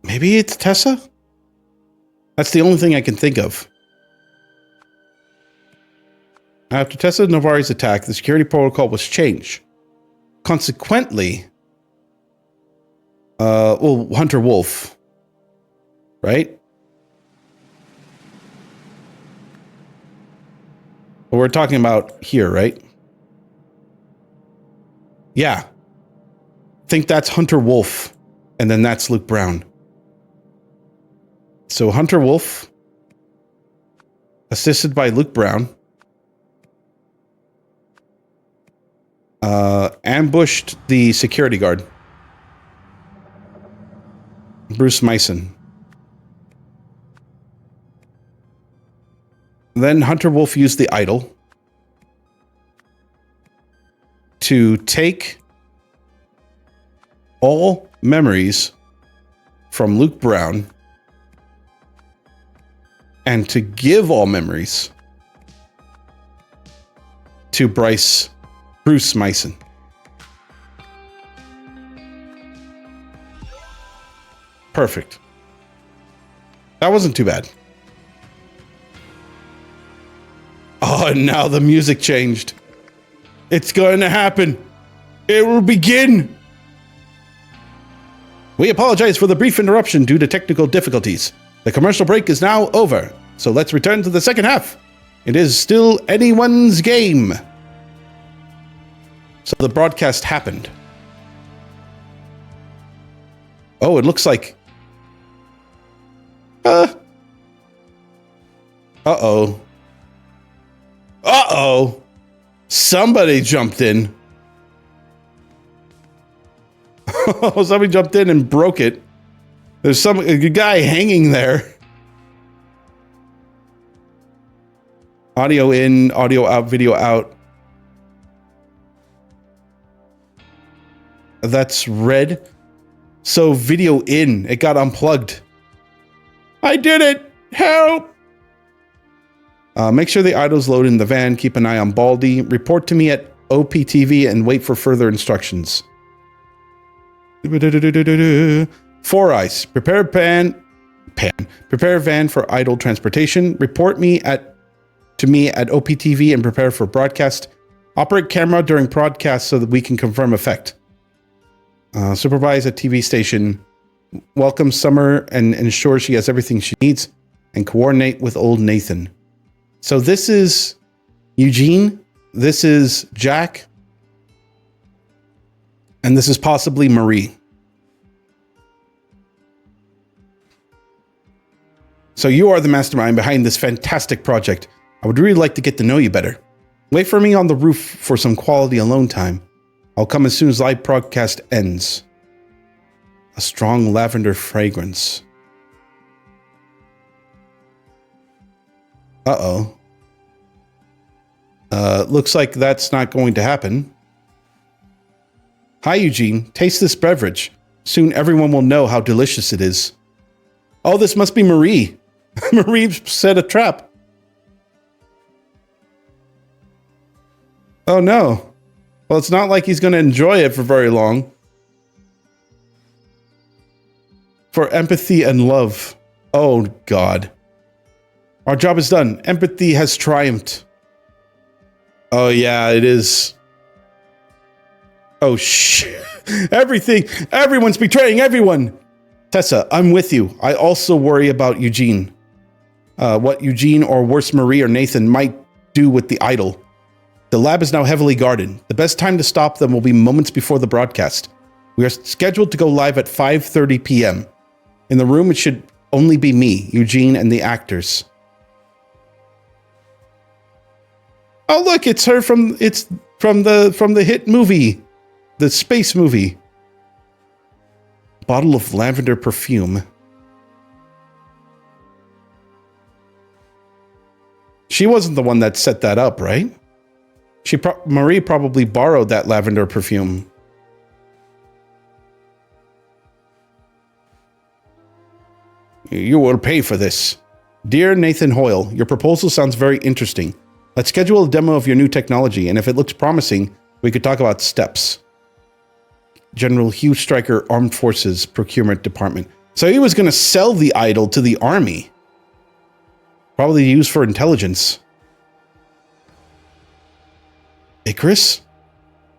Maybe it's Tessa? That's the only thing I can think of. After Tessa Novari's attack, the security protocol was changed. Consequently, Hunter Wolf, right? We're talking about here, right? Yeah. Think that's Hunter Wolf, and then that's Luke Brown. So Hunter Wolf, assisted by Luke Brown, ambushed the security guard, Bruce Mason. Then Hunter Wolf used the idol to take all memories from Luke Brown and to give all memories to Bruce Mason. Perfect. That wasn't too bad. Oh, and now the music changed. It's going to happen. It will begin. We apologize for the brief interruption due to technical difficulties. The commercial break is now over, so let's return to the second half. It is still anyone's game. So the broadcast happened. Oh, it looks like... Uh-oh. Uh-oh. Somebody jumped in. Somebody jumped in and broke it. There's a guy hanging there. Audio in, audio out, video out. That's red. So video in. It got unplugged. I did it! Help! Make sure the idol's load in the van. Keep an eye on Baldy. Report to me at OPTV and wait for further instructions. 4 Eyes. Prepare van for idol transportation. Report to me at OPTV and prepare for broadcast. Operate camera during broadcast so that we can confirm effect. Supervise a TV station. Welcome Summer and ensure she has everything she needs. And coordinate with old Nathan. So this is Eugene. This is Jack. And this is possibly Marie. So you are the mastermind behind this fantastic project. I would really like to get to know you better. Wait for me on the roof for some quality alone time. I'll come as soon as live broadcast ends. A strong lavender fragrance. Uh-oh. Looks like that's not going to happen. Hi, Eugene. Taste this beverage. Soon everyone will know how delicious it is. Oh, this must be Marie. Marie set a trap. Oh, no. Well, it's not like he's going to enjoy it for very long. For empathy and love. Oh, God. Our job is done. Empathy has triumphed. Oh, yeah, it is. Oh, shit. Everyone's betraying everyone. Tessa, I'm with you. I also worry about Eugene. What Eugene, or worse, Marie or Nathan might do with the idol. The lab is now heavily guarded. The best time to stop them will be moments before the broadcast. We are scheduled to go live at 5:30 p.m. In the room, it should only be me, Eugene, and the actors. Oh, look, it's her from the hit movie, the space movie. Bottle of lavender perfume. She wasn't the one that set that up, right? Marie probably borrowed that lavender perfume. You will pay for this. Dear Nathan Hoyle, your proposal sounds very interesting. Let's schedule a demo of your new technology, and if it looks promising, we could talk about steps. General Hugh Stryker, Armed Forces Procurement Department. So he was going to sell the idol to the army. Probably used for intelligence. Icarus?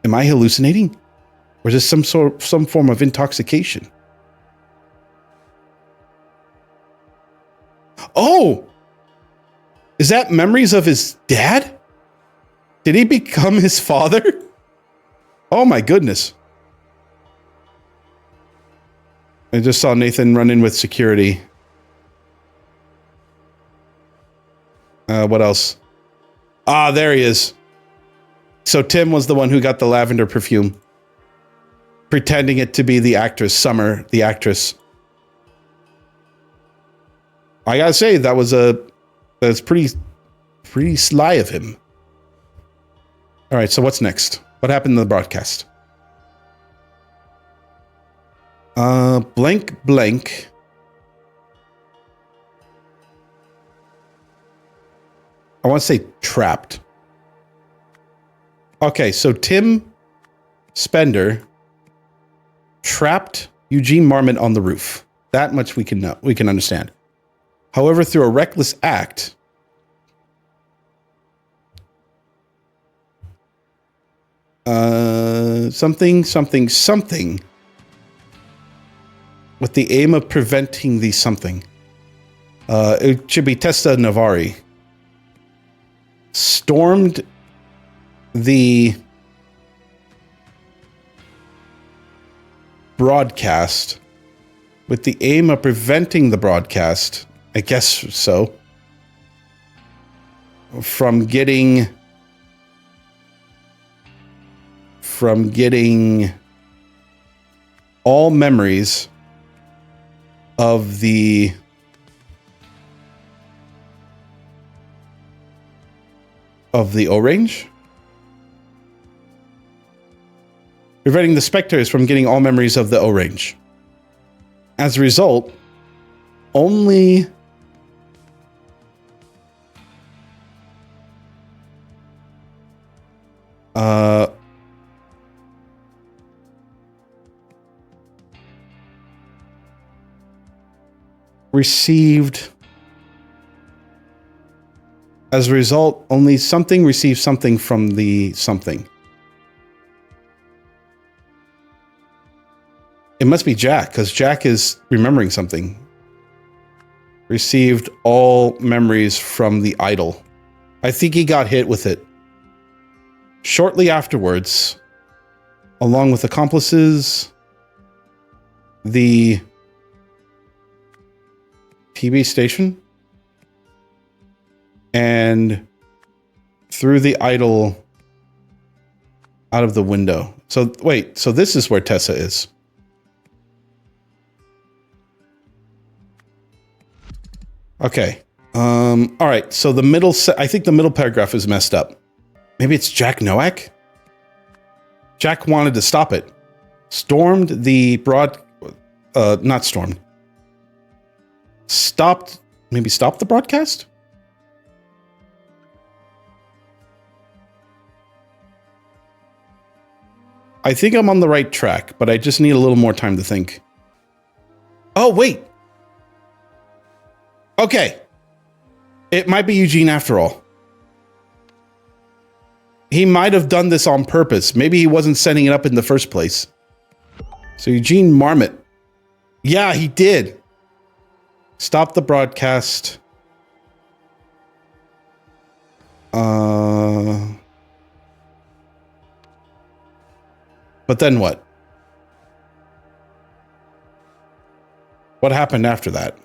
Am I hallucinating? Or is this some form of intoxication? Oh! Is that memories of his dad? Did he become his father? Oh my goodness. I just saw Nathan run in with security. What else? Ah, there he is. So Tim was the one who got the lavender perfume. Pretending it to be the actress, Summer, the actress. I gotta say, that's pretty sly of him. All right, so what's next? What happened in the broadcast? Blank, blank. I want to say trapped. Okay, so Tim Spender trapped Eugene Marmot on the roof. That much we can know. We can understand. However, through a reckless act, something with the aim of preventing the something. It should be Tessa Navari. Stormed the broadcast with the aim of preventing the broadcast, I guess so, from getting all memories of the O-Range? Preventing the spectators from getting all memories of the O-Range. As a result, only received. As a result, only something received something from the something. It must be Jack, because Jack is remembering something. Received all memories from the idol. I think he got hit with it. Shortly afterwards, along with accomplices, the TV station, and threw the idol out of the window. So wait, so this is where Tessa is. Okay. All right. So the middle, I think the middle paragraph is messed up. Maybe it's Jack Nowak? Jack wanted to stop it. Stormed the not stormed. Stopped the broadcast? I think I'm on the right track, but I just need a little more time to think. Oh, wait. Okay. It might be Eugene after all. He might have done this on purpose. Maybe he wasn't setting it up in the first place. So Eugene Marmot. Yeah, he did. Stop the broadcast. But then what? What happened after that?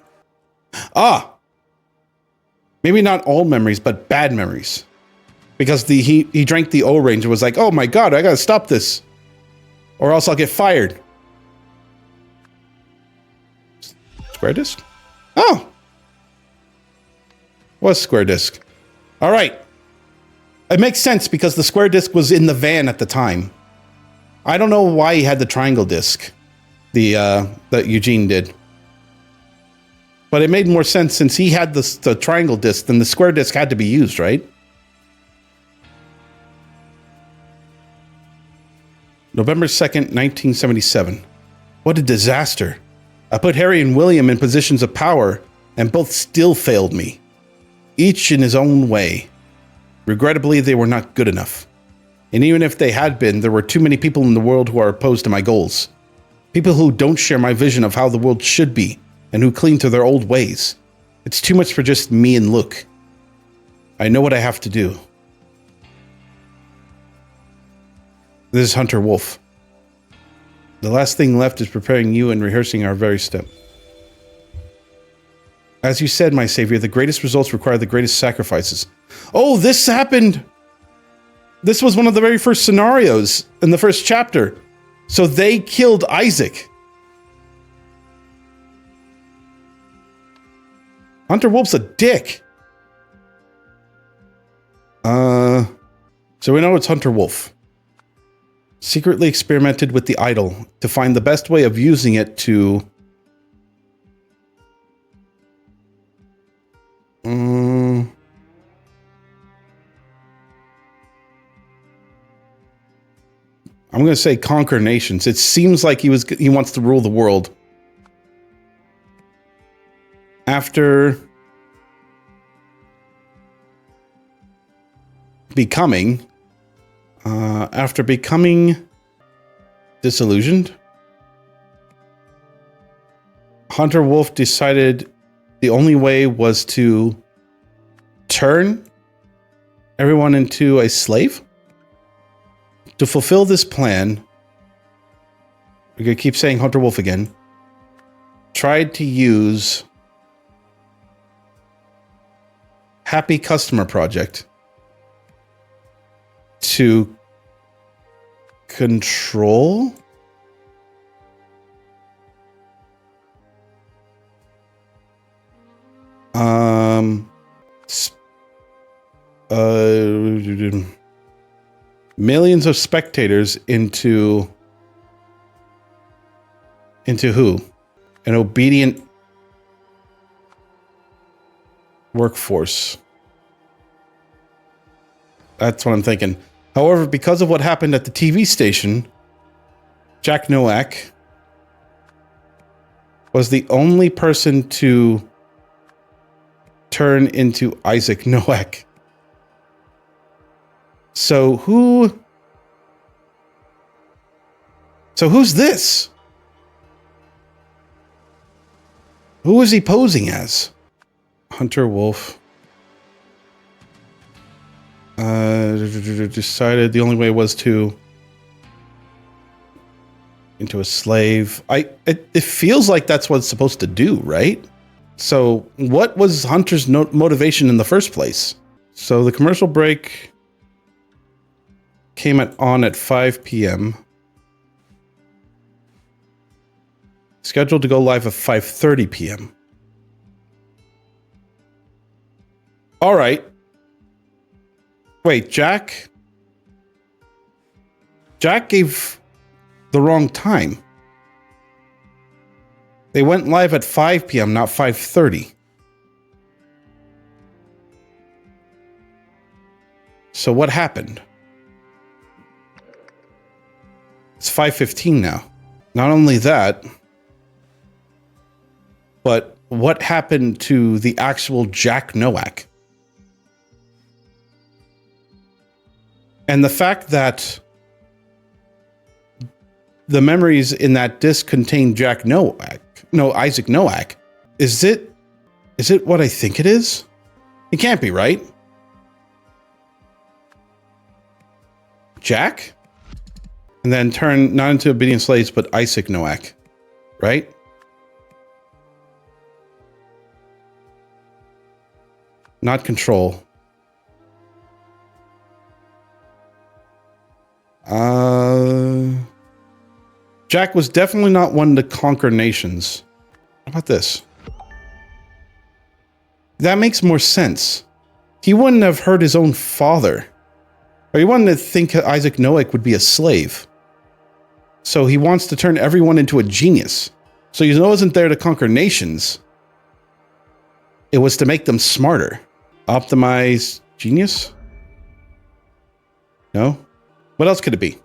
Maybe not all memories, but bad memories. Because he drank the O-Range and was like, oh my god, I gotta stop this. Or else I'll get fired. Square disc? Oh. Was square disc. Alright. It makes sense because the square disc was in the van at the time. I don't know why he had the triangle disc. That Eugene did. But it made more sense since he had the triangle disc, then the square disc had to be used, right? November 2nd, 1977. What a disaster. I put Harry and William in positions of power, and both still failed me. Each in his own way. Regrettably, they were not good enough. And even if they had been, there were too many people in the world who are opposed to my goals. People who don't share my vision of how the world should be, and who cling to their old ways. It's too much for just me and Luke. I know what I have to do. This is Hunter Wolf. The last thing left is preparing you and rehearsing our very step. As you said, my savior, the greatest results require the greatest sacrifices. Oh, this happened! This was one of the very first scenarios in the first chapter. So they killed Isaac. Hunter Wolf's a dick. So we know it's Hunter Wolf. Secretly experimented with the idol to find the best way of using it to... I'm going to say conquer nations. It seems like he wants to rule the world. After becoming disillusioned, Hunter Wolf decided the only way was to turn everyone into a slave. To fulfill this plan, we're going to keep saying Hunter Wolf again, tried to use Happy Customer Project to control millions of spectators into who? An obedient workforce. That's what I'm thinking. However, because of what happened at the TV station, Jack Nowak was the only person to turn into Isaac Nowak. So who's this? Who is he posing as? Hunter Wolf. Decided the only way was to into a slave. It feels like that's what it's supposed to do, right? So what was Hunter's motivation in the first place? So the commercial break came on at 5 p.m. Scheduled to go live at 5:30 p.m. All right. Wait, Jack Jack gave the wrong time. They went live at 5 p.m., not 5:30. So what happened? It's 5:15 now. Not only that, but what happened to the actual Jack Nowak? And the fact that the memories in that disk contain Isaac Nowak, is it what I think it is? It can't be, right? Jack? And then turn not into obedient slaves, but Isaac Nowak, right? Not control. Jack was definitely not one to conquer nations. How about this? That makes more sense. He wouldn't have hurt his own father. Or he wouldn't think Isaac Nowak would be a slave. So he wants to turn everyone into a genius. So he wasn't there to conquer nations. It was to make them smarter. Optimize genius? No? What else could it be?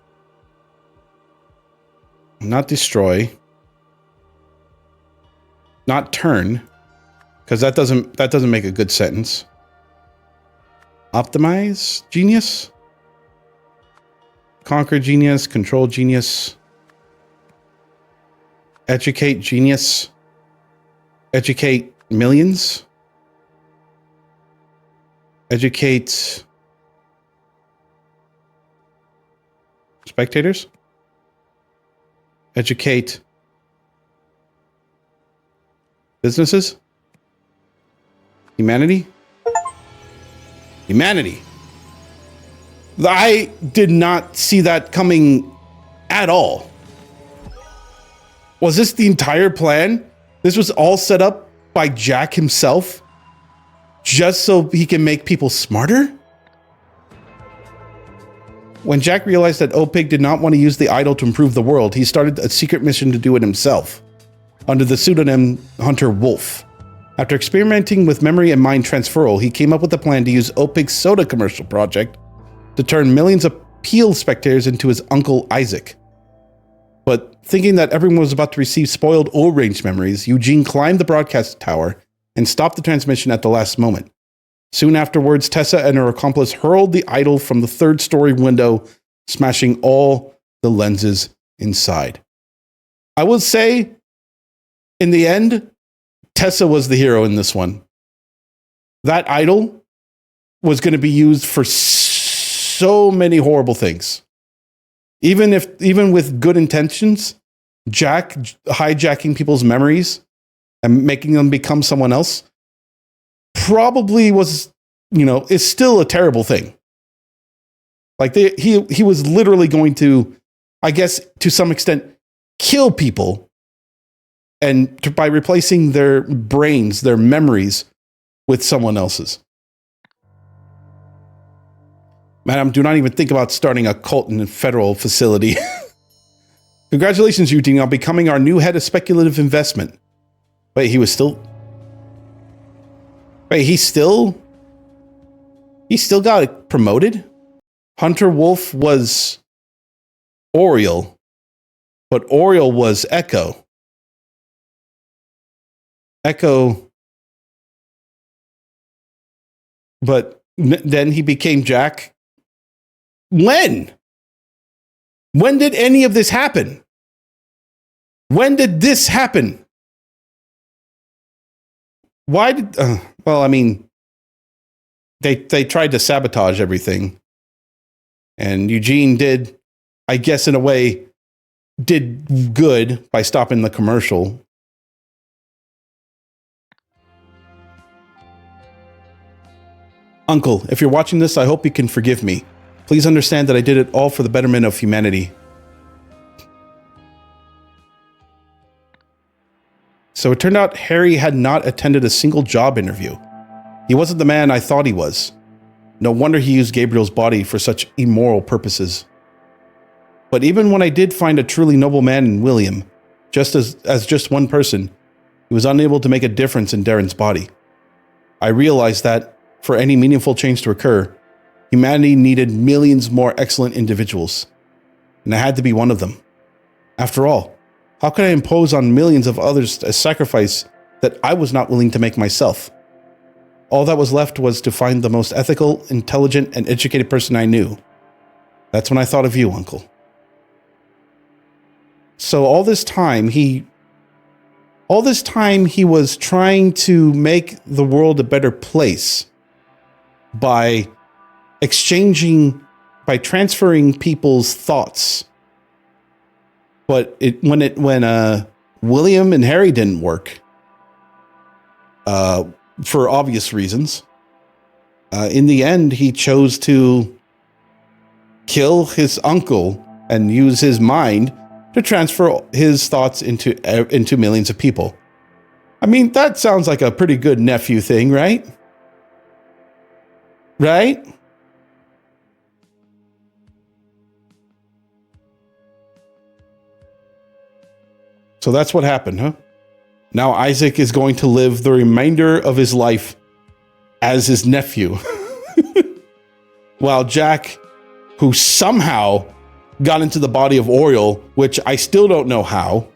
Not destroy. Not turn. Because that doesn't make a good sentence. Optimize genius? Conquer genius, control genius. Educate genius. Educate millions. Educate spectators. Educate businesses. Humanity. Humanity. I did not see that coming at all. Was this the entire plan? This was all set up by Jack himself? Just so he can make people smarter? When Jack realized that Opig did not want to use the idol to improve the world, he started a secret mission to do it himself, under the pseudonym Hunter Wolf. After experimenting with memory and mind transferal, he came up with a plan to use Opig's soda commercial project to turn millions of Peel spectators into his uncle Isaac. But thinking that everyone was about to receive spoiled O-range memories, Eugene climbed the broadcast tower and stopped the transmission at the last moment. Soon afterwards, Tessa and her accomplice hurled the idol from the third-story window, smashing all the lenses inside. I will say, in the end, Tessa was the hero in this one. That idol was going to be used for so many horrible things. Even with good intentions, Jack hijacking people's memories and making them become someone else probably was, is still a terrible thing. Like he was literally going to, I guess, to some extent, kill people, and by replacing their brains, their memories, with someone else's. Madam, do not even think about starting a cult in a federal facility. Congratulations, Eugene, on becoming our new head of speculative investment. Wait, he still got promoted? Hunter Wolf was Oriole, but Oriole was Echo. But then he became Jack. When? When did any of this happen? When did this happen? Why did... they tried to sabotage everything. And Eugene did, I guess in a way, did good by stopping the commercial. Uncle, if you're watching this, I hope you can forgive me. Please understand that I did it all for the betterment of humanity. So it turned out Harry had not attended a single job interview. He wasn't the man I thought he was. No wonder he used Gabriel's body for such immoral purposes. But even when I did find a truly noble man in William, just as just one person, he was unable to make a difference in Darren's body. I realized that, for any meaningful change to occur, humanity needed millions more excellent individuals. And I had to be one of them. After all, how could I impose on millions of others a sacrifice that I was not willing to make myself? All that was left was to find the most ethical, intelligent, and educated person I knew. That's when I thought of you, Uncle. So all this time he was trying to make the world a better place by transferring people's thoughts. But when William and Harry didn't work, for obvious reasons, in the end he chose to kill his uncle and use his mind to transfer his thoughts into millions of people. I mean, that sounds like a pretty good nephew thing, right? Right? So that's what happened, huh? Now Isaac is going to live the remainder of his life as his nephew. While Jack, who somehow got into the body of Oriole, which I still don't know how.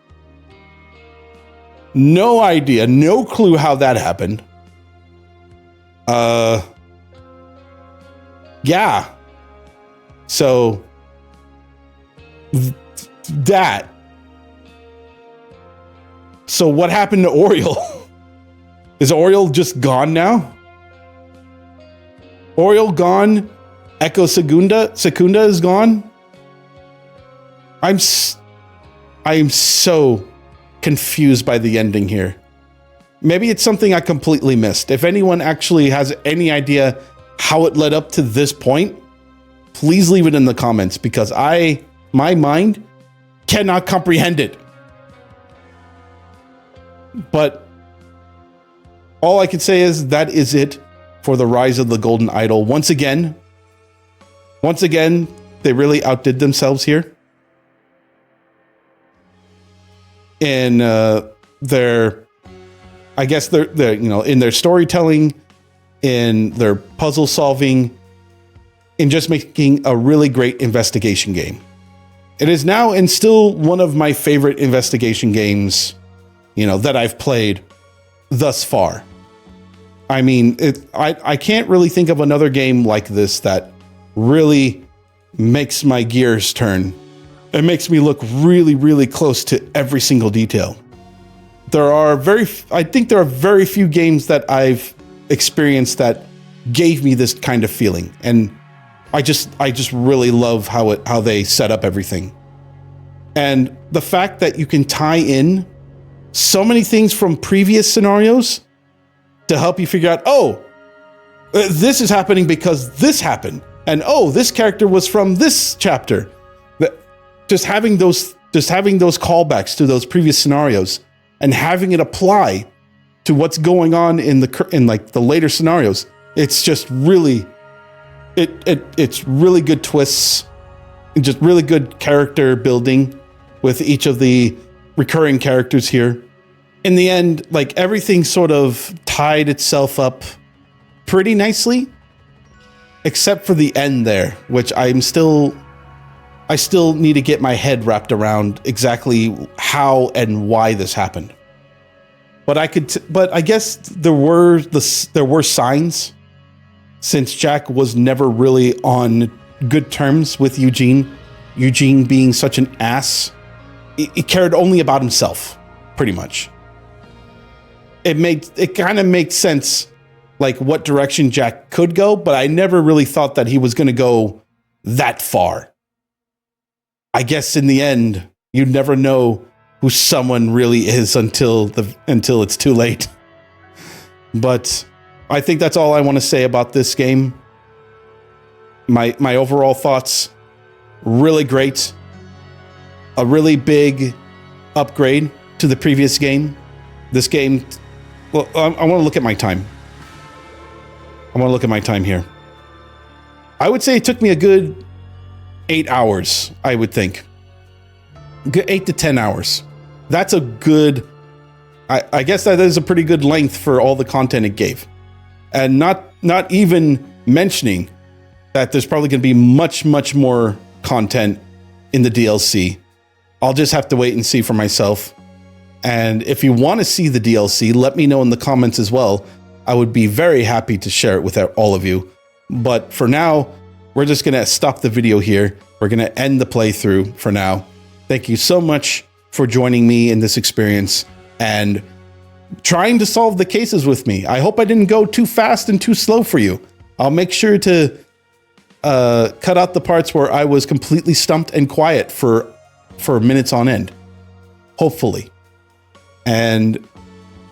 No idea, no clue how that happened. Yeah. So that. So what happened to Oriole? Is Oriole just gone now? Oriole gone? Echo Secunda is gone? I am so confused by the ending here. Maybe it's something I completely missed. If anyone actually has any idea how it led up to this point, please leave it in the comments, because my mind cannot comprehend it. But all I can say is that is it for the Rise of the Golden Idol. Once again, they really outdid themselves here. In their in their storytelling, in their puzzle solving, in just making a really great investigation game. It is now and still one of my favorite investigation games, that I've played thus far. I mean, I can't really think of another game like this that really makes my gears turn. It makes me look really, really close to every single detail. I think there are very few games that I've experienced that gave me this kind of feeling. And I just really love how they set up everything. And the fact that you can tie in so many things from previous scenarios to help you figure out, this is happening because this happened. And this character was from this chapter. Just having those callbacks to those previous scenarios and having it apply to what's going on in the later scenarios, it's just really, it's really good twists and just really good character building with each of the recurring characters here. In the end, everything sort of tied itself up pretty nicely, except for the end there, which I still need to get my head wrapped around exactly how and why this happened. But I guess there were signs, since Jack was never really on good terms with Eugene. Eugene being such an ass, he cared only about himself, pretty much. It kind of makes sense, what direction Jack could go, but I never really thought that he was going to go that far. I guess in the end, you never know who someone really is until it's too late. But I think that's all I want to say about this game. My overall thoughts, really great. A really big upgrade to the previous game. This game, well, I want to look at my time. I want to look at my time here. I would say it took me a good 8 hours, I would think. 8 to 10 hours. That's a good, I guess that is a pretty good length for all the content it gave. And not even mentioning that there's probably going to be much more content in the DLC. I'll just have to wait and see for myself. And if you want to see the DLC, let me know in the comments as well. I would be very happy to share it with all of you. But for now, we're just going to stop the video here. We're going to end the playthrough for now. Thank you so much for joining me in this experience and trying to solve the cases with me. I hope I didn't go too fast and too slow for you. I'll make sure to cut out the parts where I was completely stumped and quiet for minutes on end. Hopefully. And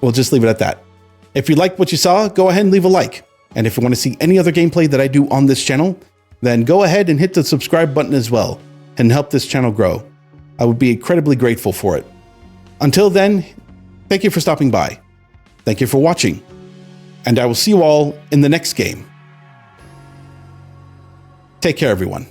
we'll just leave it at that. If you liked what you saw, go ahead and leave a like. And if you want to see any other gameplay that I do on this channel, then go ahead and hit the subscribe button as well and help this channel grow. I would be incredibly grateful for it. Until then, thank you for stopping by. Thank you for watching. And I will see you all in the next game. Take care, everyone.